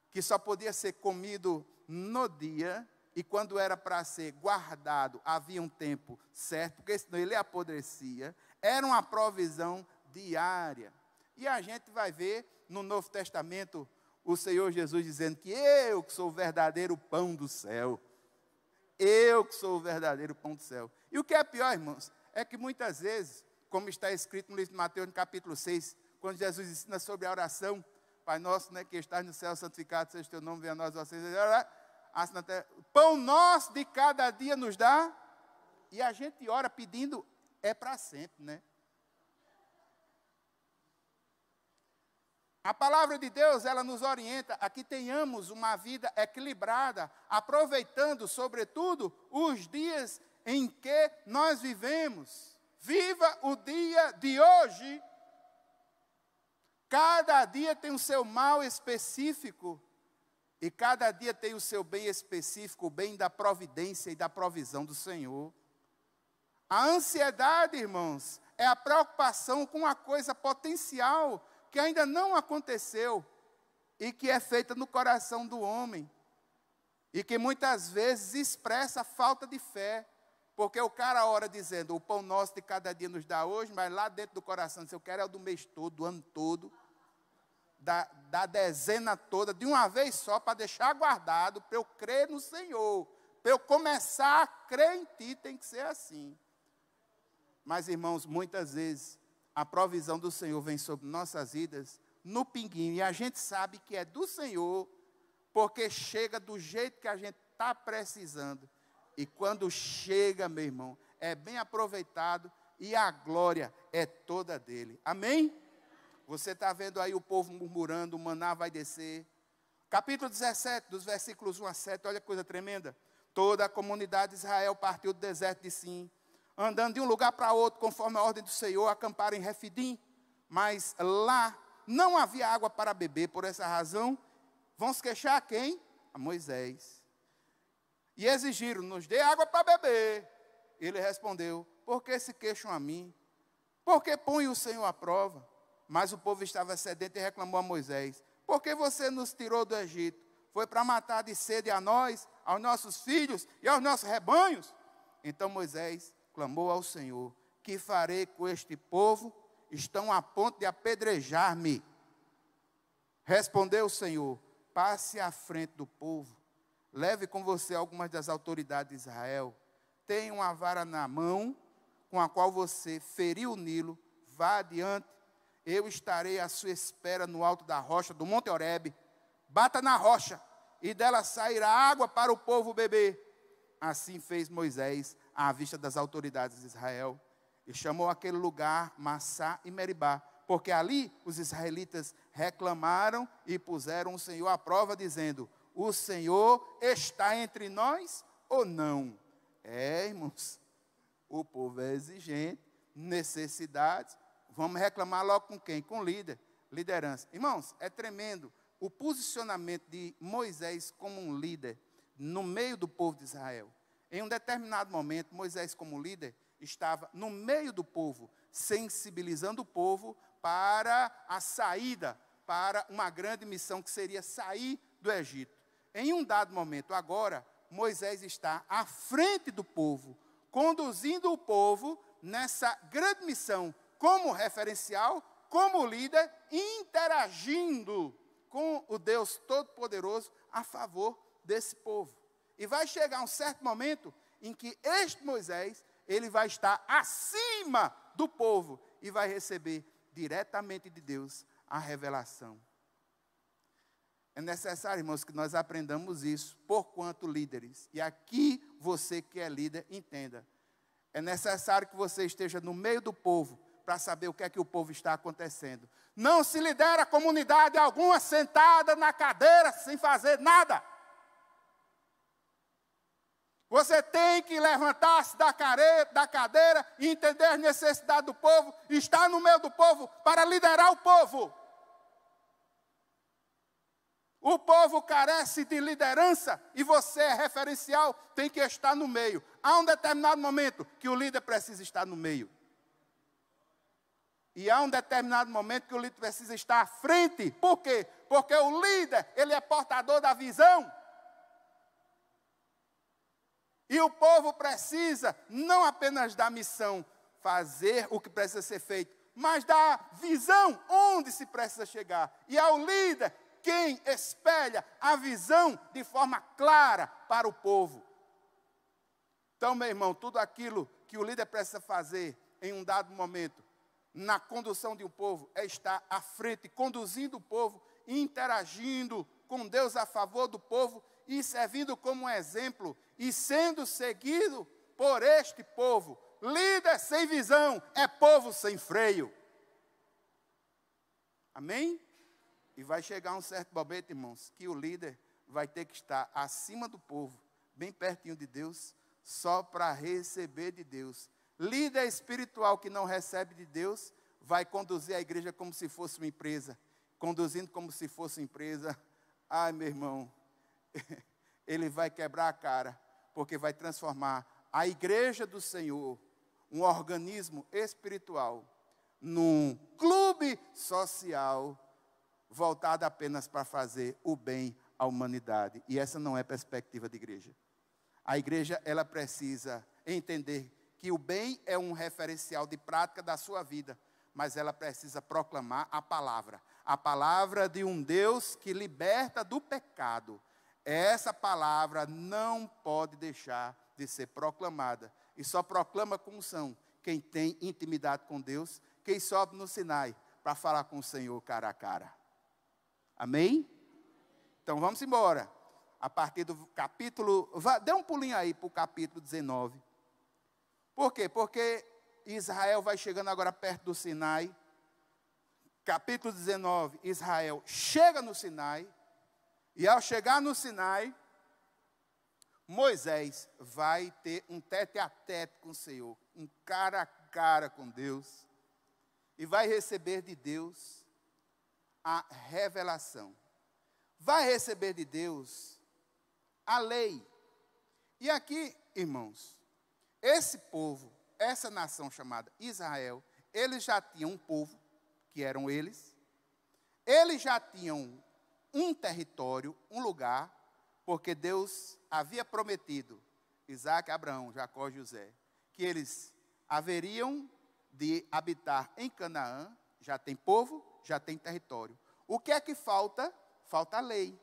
A: que só podia ser comido no dia, e quando era para ser guardado, havia um tempo certo, porque senão ele apodrecia. Era uma provisão diária. E a gente vai ver no Novo Testamento o Senhor Jesus dizendo que eu que sou o verdadeiro pão do céu. Eu que sou o verdadeiro pão do céu. E o que é pior, irmãos, é que muitas vezes, como está escrito no livro de Mateus, no capítulo 6, quando Jesus ensina sobre a oração: Pai nosso, né, que estás no céu, santificado seja o teu nome, venha a nós, vocês, pão nosso de cada dia nos dá, e a gente ora pedindo, é para sempre, né? A palavra de Deus, ela nos orienta a que tenhamos uma vida equilibrada, aproveitando, sobretudo, os dias em que nós vivemos. Viva o dia de hoje. Cada dia tem o seu mal específico e cada dia tem o seu bem específico, o bem da providência e da provisão do Senhor. A ansiedade, irmãos, é a preocupação com a coisa potencial que ainda não aconteceu e que é feita no coração do homem e que muitas vezes expressa a falta de fé, porque o cara ora dizendo, o pão nosso de cada dia nos dá hoje, mas lá dentro do coração diz, eu quero é o do mês todo, do ano todo, da dezena toda, de uma vez só, para deixar guardado, para eu crer no Senhor, para eu começar a crer em Ti, tem que ser assim. Mas, irmãos, muitas vezes, a provisão do Senhor vem sobre nossas vidas no pinguinho, e a gente sabe que é do Senhor, porque chega do jeito que a gente está precisando. E quando chega, meu irmão, é bem aproveitado e a glória é toda dele. Amém? Você está vendo aí o povo murmurando, o maná vai descer. Capítulo 17, dos versículos 1 a 7, olha que coisa tremenda. Toda a comunidade de Israel partiu do deserto de Sim, andando de um lugar para outro, conforme a ordem do Senhor, acamparam em Refidim. Mas lá não havia água para beber, por essa razão, vão se queixar a quem? A Moisés. E exigiram, nos dê água para beber. Ele respondeu, por que se queixam a mim? Por que põe o Senhor à prova? Mas o povo estava sedento e reclamou a Moisés, por que você nos tirou do Egito? Foi para matar de sede a nós, aos nossos filhos e aos nossos rebanhos? Então Moisés clamou ao Senhor, que farei com este povo? Estão a ponto de apedrejar-me. Respondeu o Senhor, passe à frente do povo, leve com você algumas das autoridades de Israel, tenha uma vara na mão, com a qual você feriu o Nilo, vá adiante, eu estarei à sua espera no alto da rocha do Monte Horebe, bata na rocha, e dela sairá água para o povo beber. Assim fez Moisés à vista das autoridades de Israel, e chamou aquele lugar Massá e Meribá, porque ali os israelitas reclamaram e puseram o Senhor à prova, dizendo, o Senhor está entre nós ou não? Irmãos, o povo é exigente, necessidades, vamos reclamar logo com quem? Com o líder, liderança. Irmãos, é tremendo o posicionamento de Moisés como um líder no meio do povo de Israel. Em um determinado momento, Moisés como líder estava no meio do povo, sensibilizando o povo para a saída, para uma grande missão que seria sair do Egito. Em um dado momento agora, Moisés está à frente do povo, conduzindo o povo nessa grande missão, como referencial, como líder, interagindo com o Deus Todo-Poderoso a favor desse povo. E vai chegar um certo momento em que este Moisés, ele vai estar acima do povo e vai receber diretamente de Deus a revelação. É necessário, irmãos, que nós aprendamos isso, porquanto líderes. E aqui, você que é líder, entenda. É necessário que você esteja no meio do povo, para saber o que é que o povo está acontecendo. Não se lidera a comunidade alguma sentada na cadeira, sem fazer nada. Você tem que levantar-se da cadeira e entender as necessidades do povo, estar no meio do povo para liderar o povo. O povo carece de liderança e você é referencial, tem que estar no meio. Há um determinado momento que o líder precisa estar no meio. E há um determinado momento que o líder precisa estar à frente. Por quê? Porque o líder, ele é portador da visão. E o povo precisa não apenas da missão, fazer o que precisa ser feito, mas da visão onde se precisa chegar. E ao líder, quem espelha a visão de forma clara para o povo. Então, meu irmão, tudo aquilo que o líder precisa fazer em um dado momento, na condução de um povo, é estar à frente, conduzindo o povo, interagindo com Deus a favor do povo e servindo como um exemplo e sendo seguido por este povo. Líder sem visão é povo sem freio. Amém? E vai chegar um certo momento, irmãos, que o líder vai ter que estar acima do povo, bem pertinho de Deus, só para receber de Deus. Líder espiritual que não recebe de Deus, vai conduzir a igreja como se fosse uma empresa. Conduzindo como se fosse uma empresa, ai meu irmão, ele vai quebrar a cara, porque vai transformar a igreja do Senhor, um organismo espiritual, num clube social, voltado apenas para fazer o bem à humanidade. E essa não é a perspectiva de igreja. A igreja, ela precisa entender que o bem é um referencial de prática da sua vida, mas ela precisa proclamar a palavra de um Deus que liberta do pecado. Essa palavra não pode deixar de ser proclamada, e só proclama com unção quem tem intimidade com Deus, quem sobe no Sinai para falar com o Senhor cara a cara. Amém? Então vamos embora. A partir do capítulo, dê um pulinho aí para o capítulo 19. Por quê? Porque Israel vai chegando agora perto do Sinai. Capítulo 19, Israel chega no Sinai. E ao chegar no Sinai, Moisés vai ter um tete-a-tete com o Senhor, um cara a cara com Deus, e vai receber de Deus a revelação. Vai receber de Deus a lei. E aqui, irmãos, esse povo, essa nação chamada Israel, eles já tinham um povo, que eram eles já tinham um território, um lugar, porque Deus havia prometido, Isaac, Abraão, Jacó e José, que eles haveriam de habitar em Canaã. Já tem povo, já tem território. O que é que falta? Falta a lei.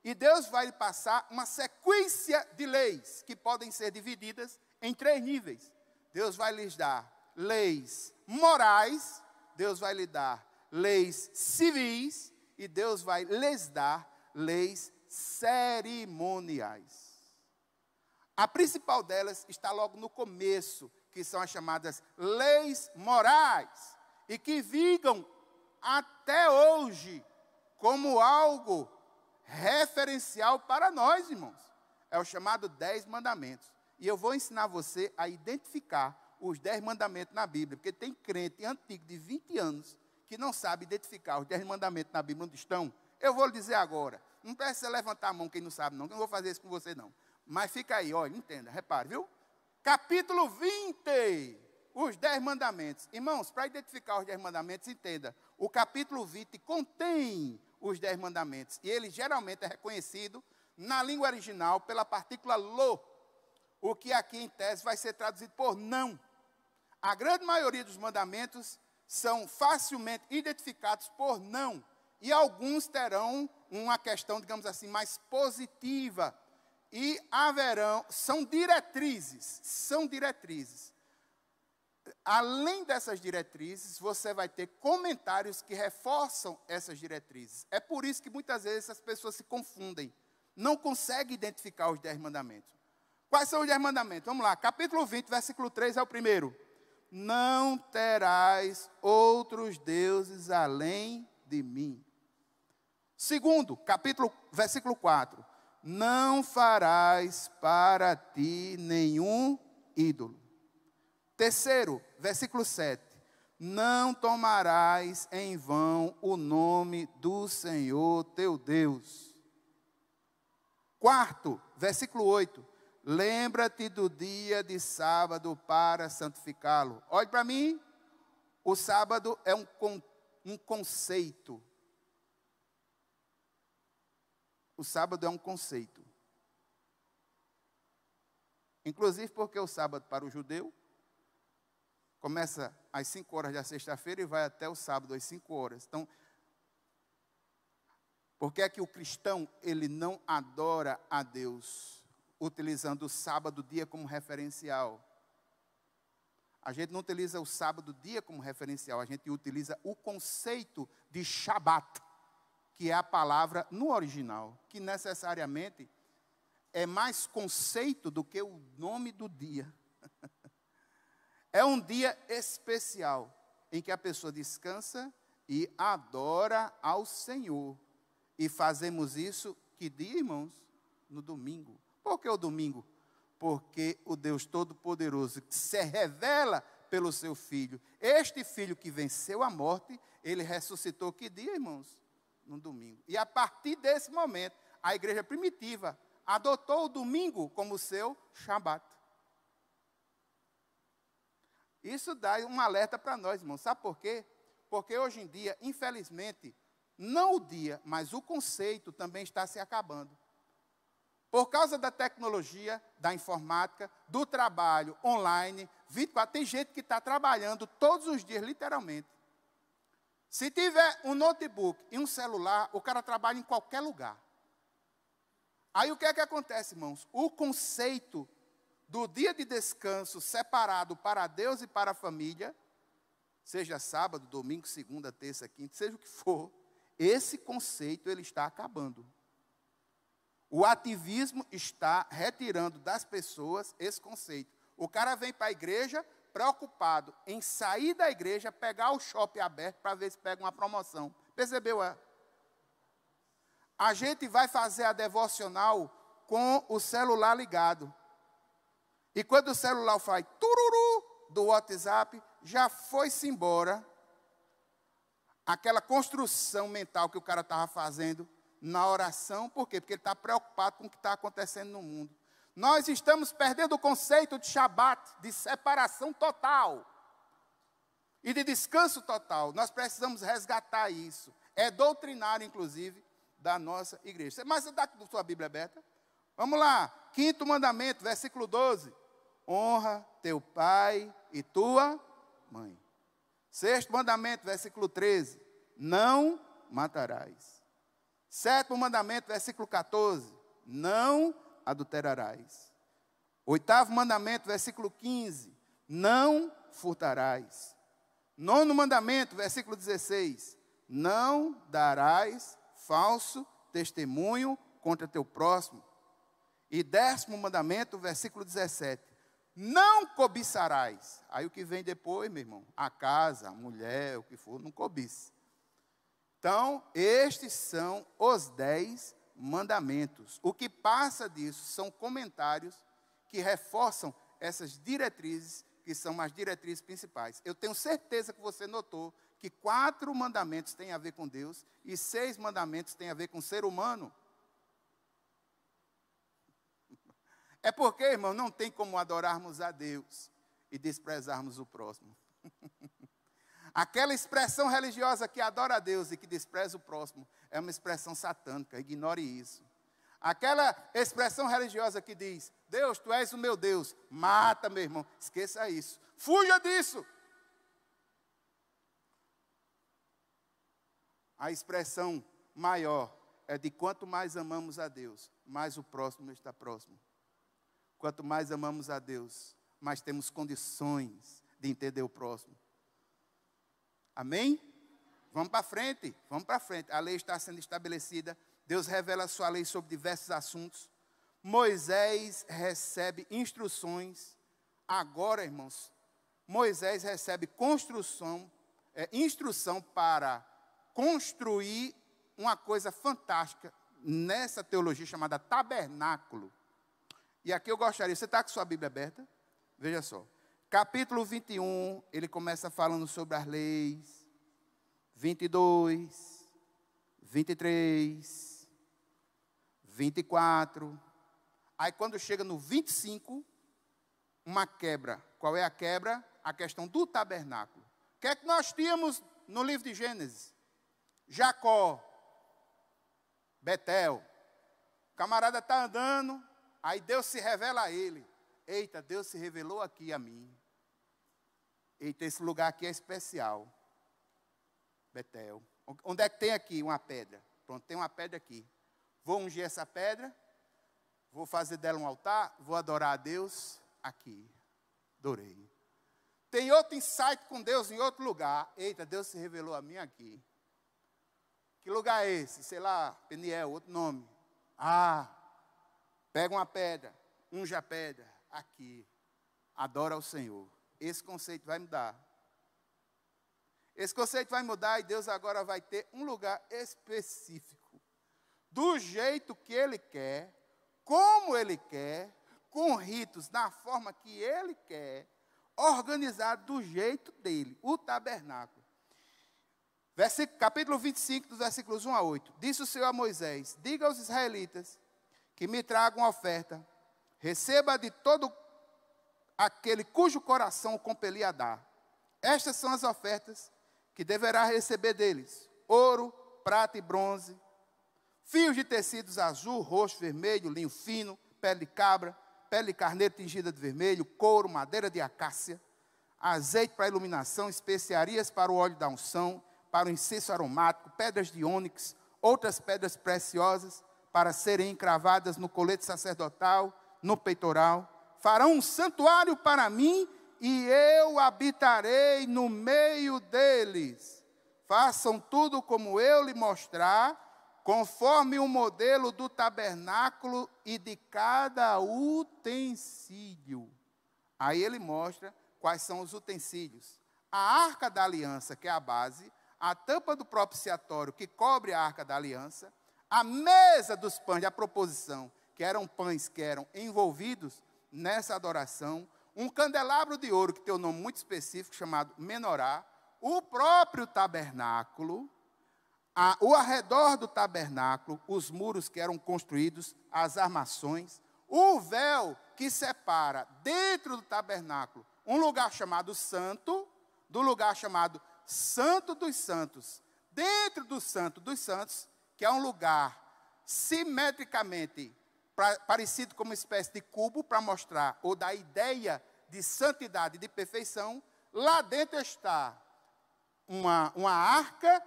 A: E Deus vai passar uma sequência de leis, que podem ser divididas em 3 níveis. Deus vai lhes dar leis morais, Deus vai lhe dar leis civis, e Deus vai lhes dar leis cerimoniais. A principal delas está logo no começo, que são as chamadas leis morais, e que vigam até hoje como algo referencial para nós, irmãos. É o chamado 10 mandamentos. E eu vou ensinar você a identificar os 10 mandamentos na Bíblia, porque tem crente antigo de 20 anos que não sabe identificar os 10 mandamentos na Bíblia onde estão. Eu vou lhe dizer agora. Não precisa levantar a mão quem não sabe não, que eu não vou fazer isso com você não. Mas fica aí, olha, entenda, repare, viu? Capítulo 20, os 10 mandamentos. Irmãos, para identificar os 10 mandamentos, entenda. O capítulo 20 contém os 10 mandamentos. E ele geralmente é reconhecido na língua original pela partícula lo, o que aqui em tese vai ser traduzido por não. A grande maioria dos mandamentos são facilmente identificados por não. E alguns terão uma questão, digamos assim, mais positiva. E haverão, são diretrizes. Além dessas diretrizes, você vai ter comentários que reforçam essas diretrizes. É por isso que muitas vezes as pessoas se confundem. Não conseguem identificar os 10 mandamentos. Quais são os 10 mandamentos? Vamos lá, capítulo 20, versículo 3 é o primeiro. Não terás outros deuses além de mim. Segundo, versículo 4. Não farás para ti nenhum ídolo. Terceiro, versículo 7. Não tomarás em vão o nome do Senhor teu Deus. Quarto, versículo 8. Lembra-te do dia de sábado para santificá-lo. Olhe para mim. O sábado é um conceito. O sábado é um conceito. Inclusive porque o sábado para o judeu começa às 5 horas da sexta-feira e vai até o sábado às 5 horas. Então, por que é que o cristão ele não adora a Deus utilizando o sábado dia como referencial? A gente não utiliza o sábado dia como referencial, a gente utiliza o conceito de Shabat, que é a palavra no original, que necessariamente é mais conceito do que o nome do dia. É um dia especial, em que a pessoa descansa e adora ao Senhor. E fazemos isso, que dia, irmãos? No domingo. Por que o domingo? Porque o Deus Todo-Poderoso que se revela pelo seu Filho, este Filho que venceu a morte, ele ressuscitou que dia, irmãos? No domingo. E a partir desse momento, a igreja primitiva adotou o domingo como seu Shabat. Isso dá um alerta para nós, irmãos. Sabe por quê? Porque hoje em dia, infelizmente, não o dia, mas o conceito também está se acabando. Por causa da tecnologia, da informática, do trabalho online, 24, tem gente que está trabalhando todos os dias, literalmente. Se tiver um notebook e um celular, o cara trabalha em qualquer lugar. Aí o que é que acontece, irmãos? O conceito do dia de descanso separado para Deus e para a família, seja sábado, domingo, segunda, terça, quinta, seja o que for, esse conceito ele está acabando. O ativismo está retirando das pessoas esse conceito. O cara vem para a igreja preocupado em sair da igreja, pegar o shopping aberto para ver se pega uma promoção. Percebeu? A gente vai fazer a devocional com o celular ligado. E quando o celular faz tururu do WhatsApp, já foi-se embora aquela construção mental que o cara estava fazendo na oração. Por quê? Porque ele está preocupado com o que está acontecendo no mundo. Nós estamos perdendo o conceito de Shabat, de separação total e de descanso total. Nós precisamos resgatar isso. É doutrinário, inclusive, da nossa igreja. Mas você está com a sua Bíblia aberta? Vamos lá. 5º mandamento, versículo 12. Honra teu pai e tua mãe. 6º mandamento, versículo 13. Não matarás. 7º mandamento, versículo 14. Não adulterarás. 8º mandamento, versículo 15. Não furtarás. 9º mandamento, versículo 16. Não darás falso testemunho contra teu próximo. E 10º mandamento, versículo 17. Não cobiçarás. Aí o que vem depois, meu irmão? A casa, a mulher, o que for, não cobice. Então, estes são os 10 mandamentos. O que passa disso são comentários que reforçam essas diretrizes, que são as diretrizes principais. Eu tenho certeza que você notou que 4 mandamentos têm a ver com Deus e 6 mandamentos têm a ver com o ser humano. É porque, irmão, não tem como adorarmos a Deus e desprezarmos o próximo. Aquela expressão religiosa que adora a Deus e que despreza o próximo é uma expressão satânica, ignore isso. Aquela expressão religiosa que diz, Deus, tu és o meu Deus, mata, meu irmão, esqueça isso. Fuja disso. A expressão maior é de quanto mais amamos a Deus, mais o próximo está próximo. Quanto mais amamos a Deus, mais temos condições de entender o próximo. Amém? Vamos para frente, vamos para frente. A lei está sendo estabelecida. Deus revela a sua lei sobre diversos assuntos. Moisés recebe instruções. Agora, irmãos, Moisés recebe instrução para construir uma coisa fantástica nessa teologia chamada tabernáculo. E aqui eu gostaria, você está com sua Bíblia aberta? Veja só. Capítulo 21, ele começa falando sobre as leis. 22, 23, 24. Aí quando chega no 25, uma quebra. Qual é a quebra? A questão do tabernáculo. O que é que nós tínhamos no livro de Gênesis? Jacó, Betel. O camarada está andando, aí Deus se revela a ele. Eita, Deus se revelou aqui a mim. Eita, esse lugar aqui é especial. Betel. Onde é que tem aqui uma pedra? Pronto, tem uma pedra aqui. Vou ungir essa pedra, vou fazer dela um altar, vou adorar a Deus aqui. Adorei. Tem outro insight com Deus em outro lugar. Eita, Deus se revelou a mim aqui. Que lugar é esse? Sei lá, Peniel, outro nome. Ah, pega uma pedra, unge a pedra, aqui. Adora ao Senhor. Esse conceito vai mudar. Esse conceito vai mudar e Deus agora vai ter um lugar específico. Do jeito que Ele quer, como Ele quer, com ritos, na forma que Ele quer, organizado do jeito dele, o tabernáculo. Capítulo 25, dos versículos 1 a 8. Disse o Senhor a Moisés: diga aos israelitas que me tragam uma oferta. Receba de todo aquele cujo coração o compelir a dar. Estas são as ofertas que deverá receber deles: ouro, prata e bronze, fios de tecidos azul, roxo, vermelho, linho fino, pele de cabra, pele de carneiro tingida de vermelho, couro, madeira de acácia, azeite para iluminação, especiarias para o óleo da unção, para o incenso aromático, pedras de ônix, outras pedras preciosas, para serem encravadas no colete sacerdotal, no peitoral. Farão um santuário para mim e eu habitarei no meio deles. Façam tudo como eu lhe mostrar, conforme o modelo do tabernáculo e de cada utensílio. Aí ele mostra quais são os utensílios. A arca da aliança, que é a base, a tampa do propiciatório, que cobre a arca da aliança, a mesa dos pães de proposição, que eram pães que eram envolvidos nessa adoração, um candelabro de ouro, que tem um nome muito específico, chamado menorá, o próprio tabernáculo, o arredor do tabernáculo, os muros que eram construídos, as armações, o véu que separa dentro do tabernáculo um lugar chamado santo, do lugar chamado Santo dos Santos. Dentro do Santo dos Santos, que é um lugar simetricamente parecido com uma espécie de cubo, para mostrar, ou dar ideia de santidade, de perfeição, lá dentro está uma arca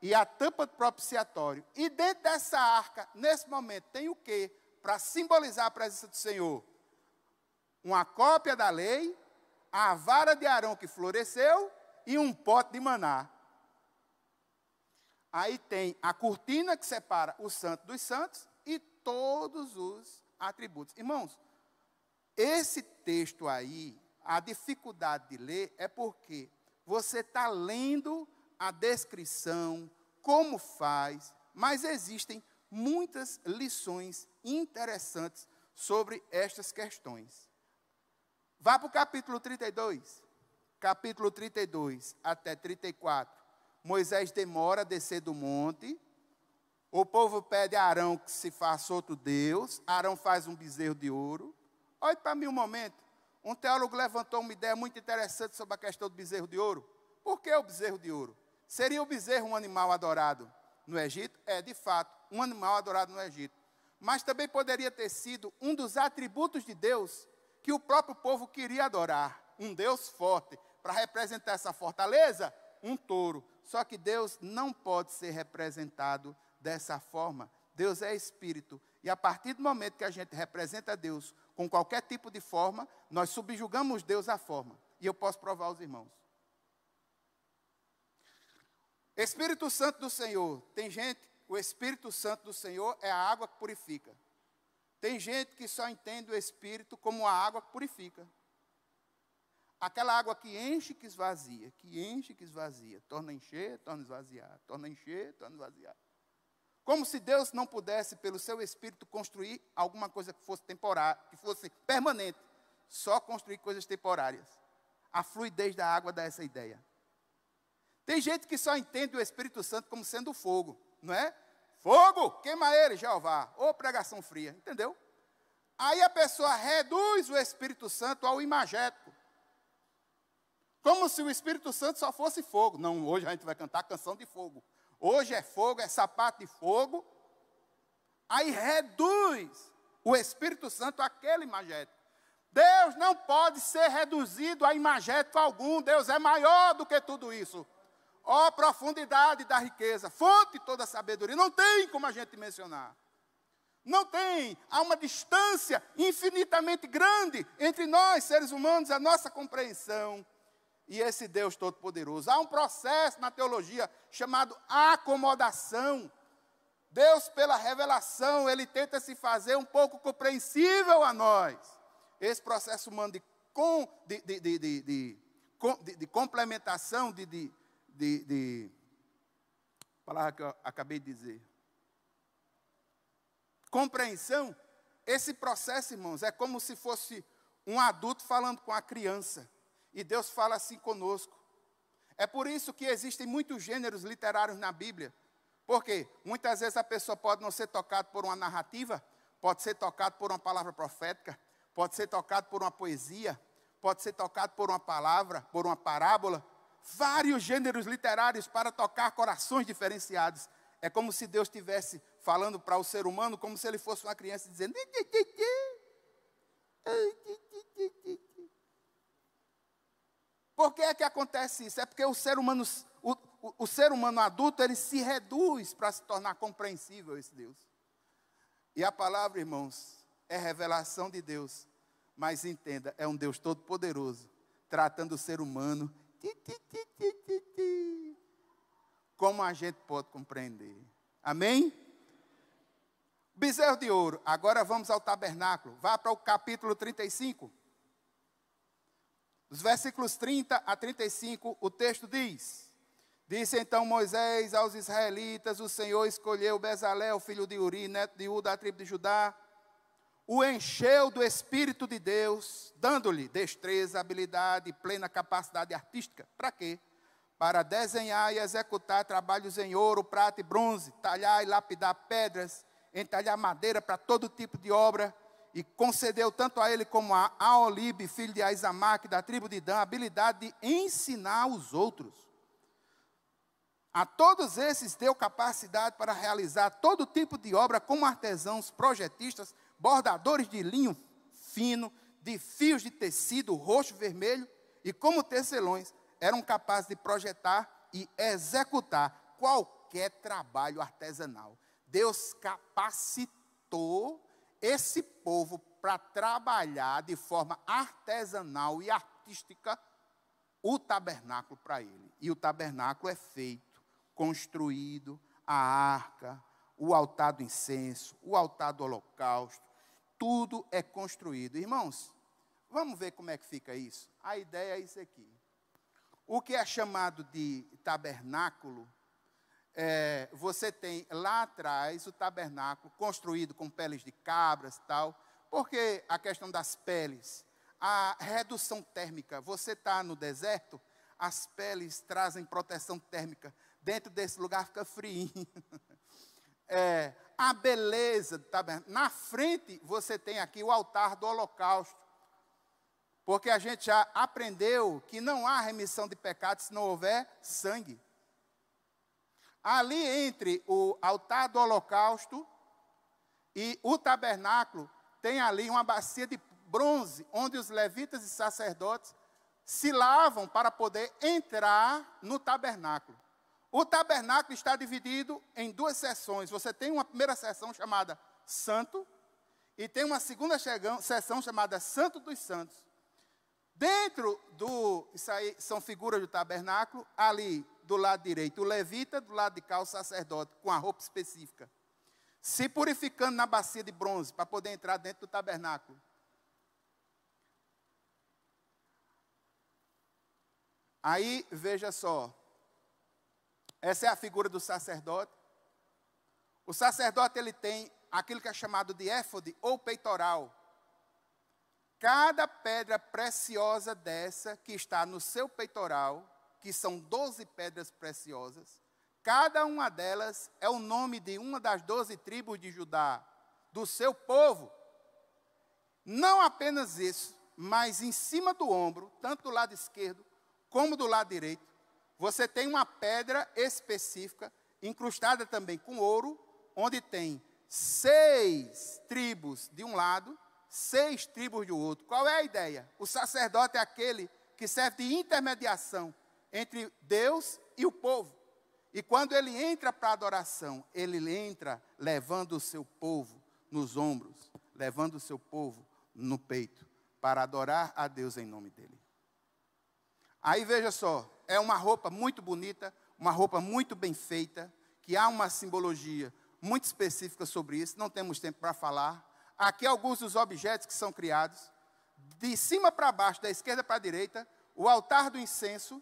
A: e a tampa do propiciatório. E dentro dessa arca, nesse momento, tem o quê? Para simbolizar a presença do Senhor. Uma cópia da lei, a vara de Arão que floresceu e um pote de maná. Aí tem a cortina que separa o santo dos santos e todos os atributos. Irmãos, esse texto aí, a dificuldade de ler é porque você está lendo a descrição, como faz, mas existem muitas lições interessantes sobre estas questões. Vá para o capítulo 32. Capítulo 32 até 34. Moisés demora a descer do monte. O povo pede a Arão que se faça outro Deus. Arão faz um bezerro de ouro. Olhe para mim um momento. Um teólogo levantou uma ideia muito interessante sobre a questão do bezerro de ouro. Por que o bezerro de ouro? Seria o bezerro um animal adorado no Egito? É, de fato, um animal adorado no Egito. Mas também poderia ter sido um dos atributos de Deus que o próprio povo queria adorar. Um Deus forte. Para representar essa fortaleza, um touro. Só que Deus não pode ser representado dessa forma. Deus é espírito. E a partir do momento que a gente representa Deus com qualquer tipo de forma, nós subjugamos Deus à forma. E eu posso provar aos irmãos. Espírito Santo do Senhor. Tem gente, o Espírito Santo do Senhor é a água que purifica. Tem gente que só entende o Espírito como a água que purifica. Aquela água que enche, que esvazia, que enche, que esvazia. Torna a encher, torna a esvaziar, torna a encher, torna a esvaziar. Como se Deus não pudesse, pelo seu Espírito, construir alguma coisa que fosse temporária, que fosse permanente. Só construir coisas temporárias. A fluidez da água dá essa ideia. Tem gente que só entende o Espírito Santo como sendo fogo, não é? Fogo, queima ele, Jeová. Ou pregação fria, entendeu? Aí a pessoa reduz o Espírito Santo ao imagético. Como se o Espírito Santo só fosse fogo. Não, hoje a gente vai cantar canção de fogo. Hoje é fogo, é sapato de fogo. Aí reduz o Espírito Santo àquele imagético. Deus não pode ser reduzido a imagético algum. Deus é maior do que tudo isso. Ó profundidade da riqueza, fonte de toda a sabedoria. Não tem como a gente mencionar. Não tem. Há uma distância infinitamente grande entre nós, seres humanos, a nossa compreensão e esse Deus Todo-Poderoso. Há um processo na teologia chamado acomodação. Deus, pela revelação, Ele tenta se fazer um pouco compreensível a nós. Esse processo humano de complementação, palavra que eu acabei de dizer. Compreensão, esse processo, irmãos, é como se fosse um adulto falando com a criança. E Deus fala assim conosco. É por isso que existem muitos gêneros literários na Bíblia. Porque muitas vezes a pessoa pode não ser tocada por uma narrativa, pode ser tocada por uma palavra profética, pode ser tocado por uma poesia, pode ser tocado por uma palavra, por uma parábola. Vários gêneros literários para tocar corações diferenciados. É como se Deus estivesse falando para o ser humano, como se ele fosse uma criança dizendo... Por que é que acontece isso? É porque o ser humano, o ser humano adulto, ele se reduz para se tornar compreensível esse Deus. E a palavra, irmãos, é revelação de Deus. Mas entenda, é um Deus todo-poderoso, tratando o ser humano como a gente pode compreender. Amém? Bezerro de ouro. Agora vamos ao tabernáculo. Vá para o capítulo 35. Os versículos 30 a 35, o texto diz: Disse então Moisés aos israelitas: O Senhor escolheu Bezalel, filho de Uri, neto de U, da tribo de Judá, o encheu do Espírito de Deus, dando-lhe destreza, habilidade e plena capacidade artística. Para quê? Para desenhar e executar trabalhos em ouro, prata e bronze, talhar e lapidar pedras, entalhar madeira para todo tipo de obra, e concedeu tanto a ele como a Aolibe, filho de Aizamaque, da tribo de Dan, a habilidade de ensinar os outros. A todos esses deu capacidade para realizar todo tipo de obra como artesãos, projetistas, bordadores de linho fino, de fios de tecido roxo, vermelho, e como tecelões, eram capazes de projetar e executar qualquer trabalho artesanal. Deus capacitou esse povo para trabalhar de forma artesanal e artística o tabernáculo para ele. E o tabernáculo é feito, construído, a arca, o altar do incenso, o altar do holocausto, tudo é construído. Irmãos, vamos ver como é que fica isso? A ideia é isso aqui. O que é chamado de tabernáculo, você tem lá atrás o tabernáculo construído com peles de cabras e tal. Porque a questão das peles, a redução térmica, você está no deserto, as peles trazem proteção térmica. Dentro desse lugar fica frio. A beleza do tabernáculo. Na frente você tem aqui o altar do holocausto. Porque a gente já aprendeu que não há remissão de pecados se não houver sangue. Ali entre o altar do holocausto e o tabernáculo, tem ali uma bacia de bronze, onde os levitas e sacerdotes se lavam para poder entrar no tabernáculo. O tabernáculo está dividido em duas seções. Você tem uma primeira seção chamada Santo, e tem uma segunda seção chamada Santo dos Santos. Dentro isso aí são figuras do tabernáculo, ali do lado direito o levita, do lado de cá o sacerdote, com a roupa específica, se purificando na bacia de bronze, para poder entrar dentro do tabernáculo. Aí, veja só, essa é a figura do sacerdote. O sacerdote, ele tem aquilo que é chamado de éfode, ou peitoral. Cada pedra preciosa dessa, que está no seu peitoral, que são 12 pedras preciosas, cada uma delas é o nome de uma das 12 tribos de Judá, do seu povo. Não apenas isso, mas em cima do ombro, tanto do lado esquerdo como do lado direito, você tem uma pedra específica, incrustada também com ouro, onde tem 6 tribos de um lado, 6 tribos do outro. Qual é a ideia? O sacerdote é aquele que serve de intermediação entre Deus e o povo. E quando ele entra para a adoração, ele entra levando o seu povo nos ombros, levando o seu povo no peito, para adorar a Deus em nome dele. Aí veja só, é uma roupa muito bonita, uma roupa muito bem feita, que há uma simbologia muito específica sobre isso, não temos tempo para falar. Aqui alguns dos objetos que são criados, de cima para baixo, da esquerda para a direita, o altar do incenso,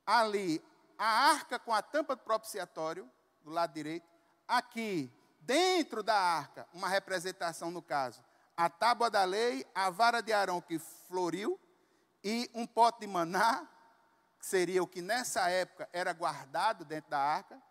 A: ali a arca com a tampa do propiciatório, do lado direito. Aqui, dentro da arca, uma representação no caso, a tábua da lei, a vara de Arão que floriu, e um pote de maná, que seria o que nessa época era guardado dentro da arca.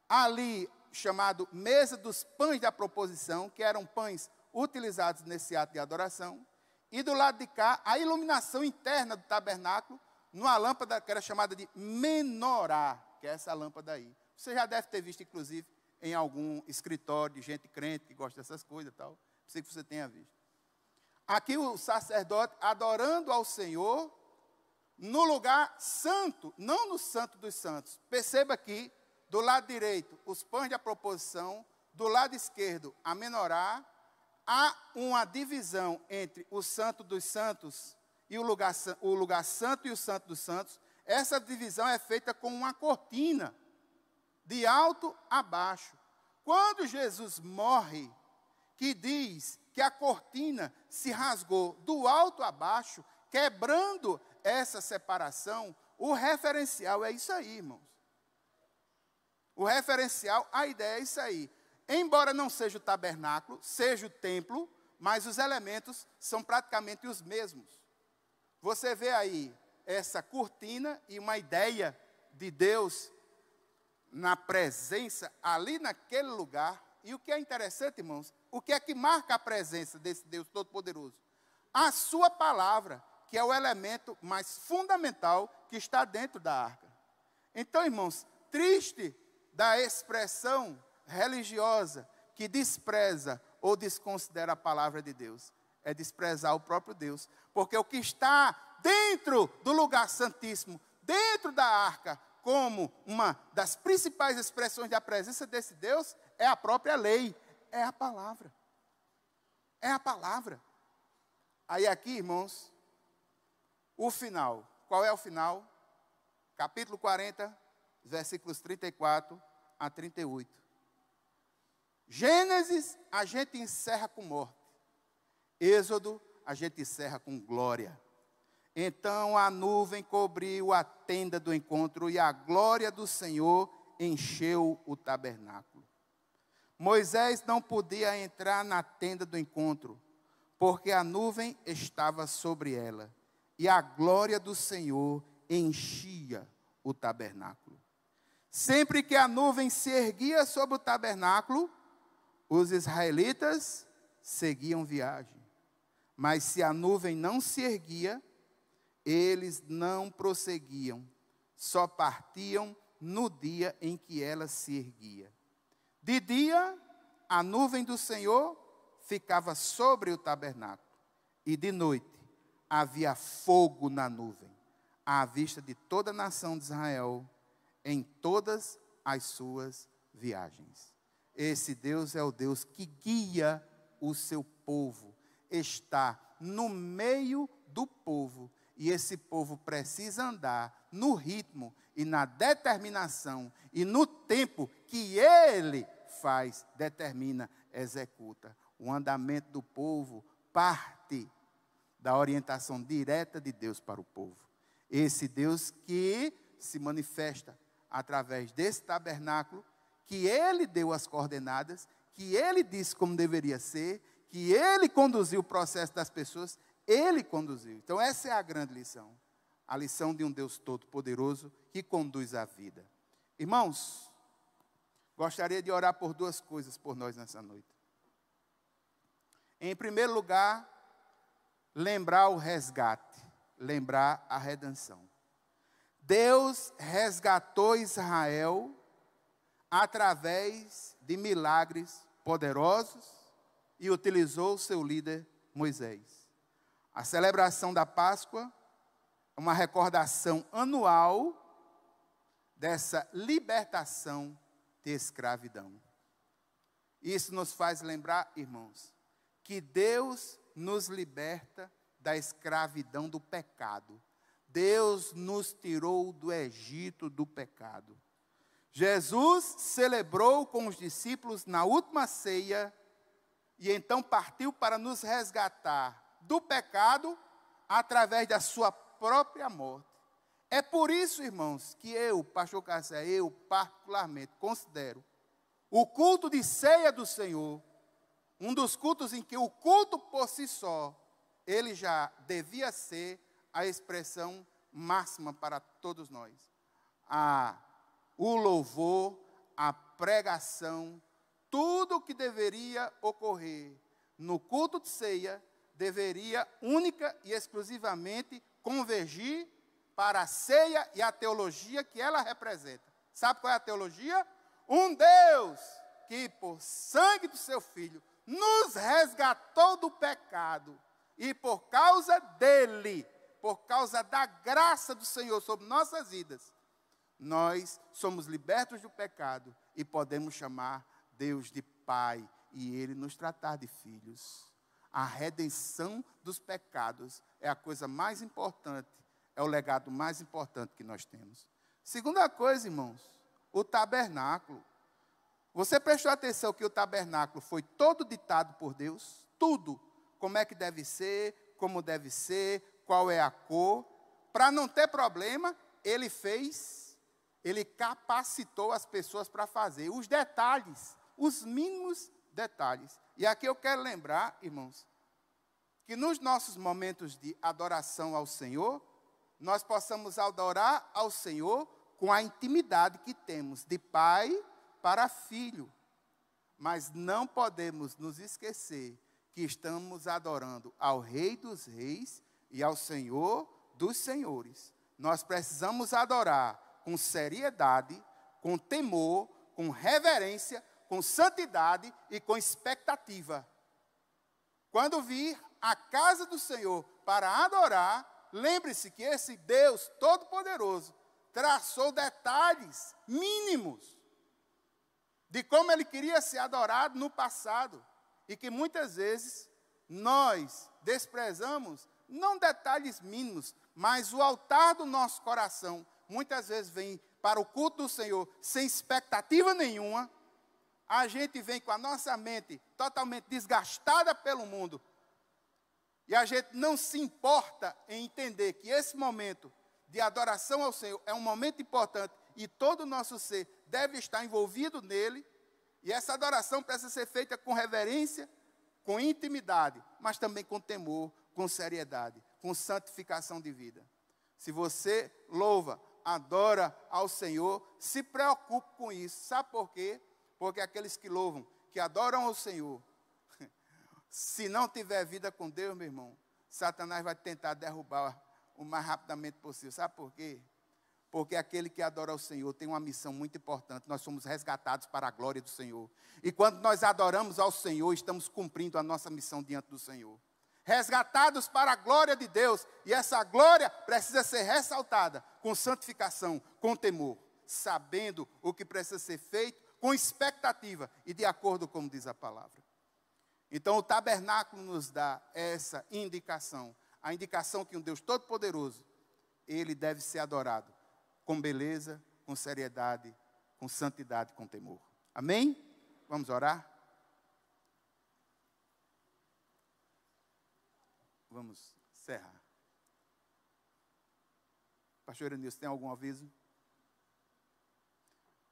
A: Ali, chamado mesa dos pães da proposição, que eram pães utilizados nesse ato de adoração. E do lado de cá, a iluminação interna do tabernáculo, numa lâmpada que era chamada de menorá, que é essa lâmpada aí. Você já deve ter visto, inclusive, em algum escritório de gente crente que gosta dessas coisas e tal. Sei que você tenha visto. Aqui o sacerdote adorando ao Senhor no lugar santo, não no santo dos santos. Perceba aqui, do lado direito, os pães de proposição, do lado esquerdo, a menorá. Há uma divisão entre o santo dos santos e o lugar santo e o santo dos santos. Essa divisão é feita com uma cortina, de alto a baixo. Quando Jesus morre, que diz que a cortina se rasgou do alto a baixo, quebrando essa separação, o referencial é isso aí, irmãos. O referencial, a ideia é isso aí. Embora não seja o tabernáculo, seja o templo, mas os elementos são praticamente os mesmos. Você vê aí essa cortina e uma ideia de Deus na presença ali naquele lugar. E o que é interessante, irmãos, o que é que marca a presença desse Deus Todo-Poderoso? A sua palavra, que é o elemento mais fundamental que está dentro da arca. Então, irmãos, triste da expressão religiosa que despreza ou desconsidera a palavra de Deus, é desprezar o próprio Deus, porque o que está dentro do lugar santíssimo, dentro da arca, como uma das principais expressões da presença desse Deus, é a própria lei, é a palavra. É a palavra. Aí aqui, irmãos, o final. Qual é o final? Capítulo 40, versículos 34 a 38. Gênesis, a gente encerra com morte. Êxodo, a gente encerra com glória. Então a nuvem cobriu a tenda do encontro e a glória do Senhor encheu o tabernáculo. Moisés não podia entrar na tenda do encontro, porque a nuvem estava sobre ela e a glória do Senhor enchia o tabernáculo. Sempre que a nuvem se erguia sobre o tabernáculo, os israelitas seguiam viagem. Mas se a nuvem não se erguia, eles não prosseguiam, só partiam no dia em que ela se erguia. De dia, a nuvem do Senhor ficava sobre o tabernáculo, e de noite havia fogo na nuvem, à vista de toda a nação de Israel, em todas as suas viagens. Esse Deus é o Deus que guia o seu povo, está no meio do povo, e esse povo precisa andar no ritmo e na determinação e no tempo que ele faz, determina, executa. O andamento do povo parte da orientação direta de Deus para o povo. Esse Deus que se manifesta através desse tabernáculo, que ele deu as coordenadas, que ele disse como deveria ser, que ele conduziu o processo das pessoas, ele conduziu. Então essa é a grande lição. A lição de um Deus todo-poderoso que conduz a vida. Irmãos, gostaria de orar por duas coisas por nós nessa noite. Em primeiro lugar, lembrar o resgate, lembrar a redenção. Deus resgatou Israel através de milagres poderosos e utilizou o seu líder Moisés. A celebração da Páscoa é uma recordação anual dessa libertação de escravidão. Isso nos faz lembrar, irmãos, que Deus nos liberta da escravidão do pecado. Deus nos tirou do Egito do pecado. Jesus celebrou com os discípulos na última ceia e então partiu para nos resgatar do pecado através da sua própria morte. É por isso, irmãos, que eu, pastor Cássio, eu particularmente considero o culto de ceia do Senhor um dos cultos em que o culto por si só, ele já devia ser a expressão máxima para todos nós. O louvor, a pregação, tudo o que deveria ocorrer no culto de ceia, deveria única e exclusivamente convergir para a ceia e a teologia que ela representa. Sabe qual é a teologia? Um Deus que por sangue do seu Filho nos resgatou do pecado e por causa dele, por causa da graça do Senhor sobre nossas vidas, nós somos libertos do pecado e podemos chamar Deus de Pai e Ele nos tratar de filhos. A redenção dos pecados é a coisa mais importante, é o legado mais importante que nós temos. Segunda coisa, irmãos, o tabernáculo. Você prestou atenção que o tabernáculo foi todo ditado por Deus? Tudo. Como é que deve ser, como deve ser, qual é a cor. Para não ter problema, ele fez, ele capacitou as pessoas para fazer. Os detalhes, os mínimos detalhes. E aqui eu quero lembrar, irmãos, que nos nossos momentos de adoração ao Senhor, nós possamos adorar ao Senhor com a intimidade que temos de pai para filho. Mas não podemos nos esquecer que estamos adorando ao Rei dos Reis e ao Senhor dos Senhores. Nós precisamos adorar com seriedade, com temor, com reverência, com santidade e com expectativa. Quando vir à casa do Senhor para adorar, lembre-se que esse Deus Todo-Poderoso traçou detalhes mínimos de como ele queria ser adorado no passado. E que muitas vezes nós desprezamos, não detalhes mínimos, mas o altar do nosso coração, muitas vezes vem para o culto do Senhor sem expectativa nenhuma. A gente vem com a nossa mente totalmente desgastada pelo mundo. E a gente não se importa em entender que esse momento de adoração ao Senhor é um momento importante e todo o nosso ser deve estar envolvido nele. E essa adoração precisa ser feita com reverência, com intimidade, mas também com temor, com seriedade, com santificação de vida. Se você louva, adora ao Senhor, se preocupe com isso. Sabe por quê? Porque aqueles que louvam, que adoram ao Senhor, se não tiver vida com Deus, meu irmão, Satanás vai tentar derrubar o mais rapidamente possível. Sabe por quê? Porque aquele que adora ao Senhor tem uma missão muito importante. Nós somos resgatados para a glória do Senhor. E quando nós adoramos ao Senhor, estamos cumprindo a nossa missão diante do Senhor. Resgatados para a glória de Deus. E essa glória precisa ser ressaltada com santificação, com temor. Sabendo o que precisa ser feito, com expectativa e de acordo com como diz a palavra. Então o tabernáculo nos dá essa indicação. A indicação que um Deus Todo-Poderoso, ele deve ser adorado com beleza, com seriedade, com santidade, com temor. Amém? Vamos orar? Vamos encerrar. Pastor Erenilson, tem algum aviso?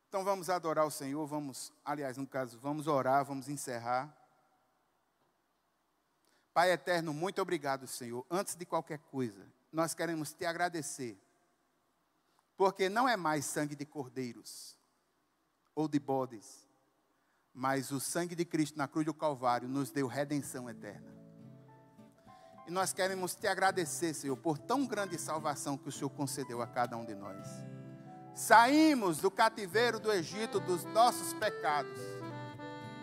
A: Então vamos adorar o Senhor, vamos orar, vamos encerrar. Pai eterno, muito obrigado, Senhor. Antes de qualquer coisa, nós queremos te agradecer. Porque não é mais sangue de cordeiros ou de bodes, mas o sangue de Cristo na cruz do Calvário nos deu redenção eterna. E nós queremos te agradecer, Senhor, por tão grande salvação que o Senhor concedeu a cada um de nós. Saímos do cativeiro do Egito dos nossos pecados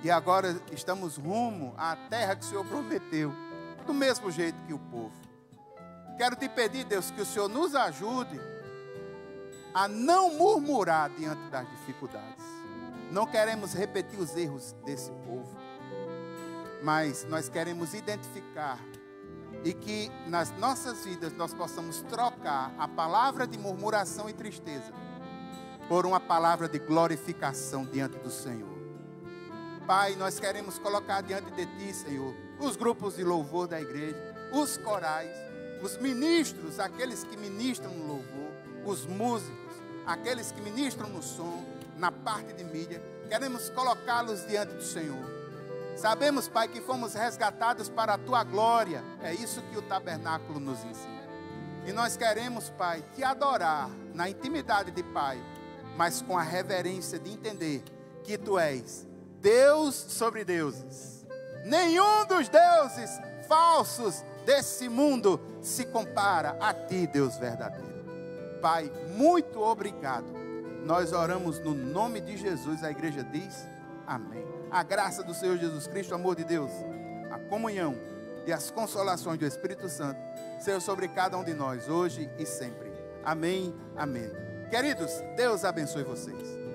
A: e agora estamos rumo à terra que o Senhor prometeu, do mesmo jeito que o povo. Quero te pedir, Deus, que o Senhor nos ajude a não murmurar diante das dificuldades. Não queremos repetir os erros desse povo, mas nós queremos identificar e que nas nossas vidas nós possamos trocar a palavra de murmuração e tristeza por uma palavra de glorificação diante do Senhor. Pai, nós queremos colocar diante de Ti, Senhor, os grupos de louvor da igreja, os corais, os ministros, aqueles que ministram no louvor, os músicos, aqueles que ministram no som, na parte de mídia, queremos colocá-los diante do Senhor. Sabemos, Pai, que fomos resgatados para a Tua glória. É isso que o tabernáculo nos ensina. E nós queremos, Pai, Te adorar na intimidade de Pai, mas com a reverência de entender que Tu és Deus sobre deuses. Nenhum dos deuses falsos desse mundo se compara a Ti, Deus verdadeiro. Pai, muito obrigado. Nós oramos no nome de Jesus. A igreja diz amém. A graça do Senhor Jesus Cristo, o amor de Deus, a comunhão e as consolações do Espírito Santo sejam sobre cada um de nós, hoje e sempre. Amém, amém. Queridos, Deus abençoe vocês.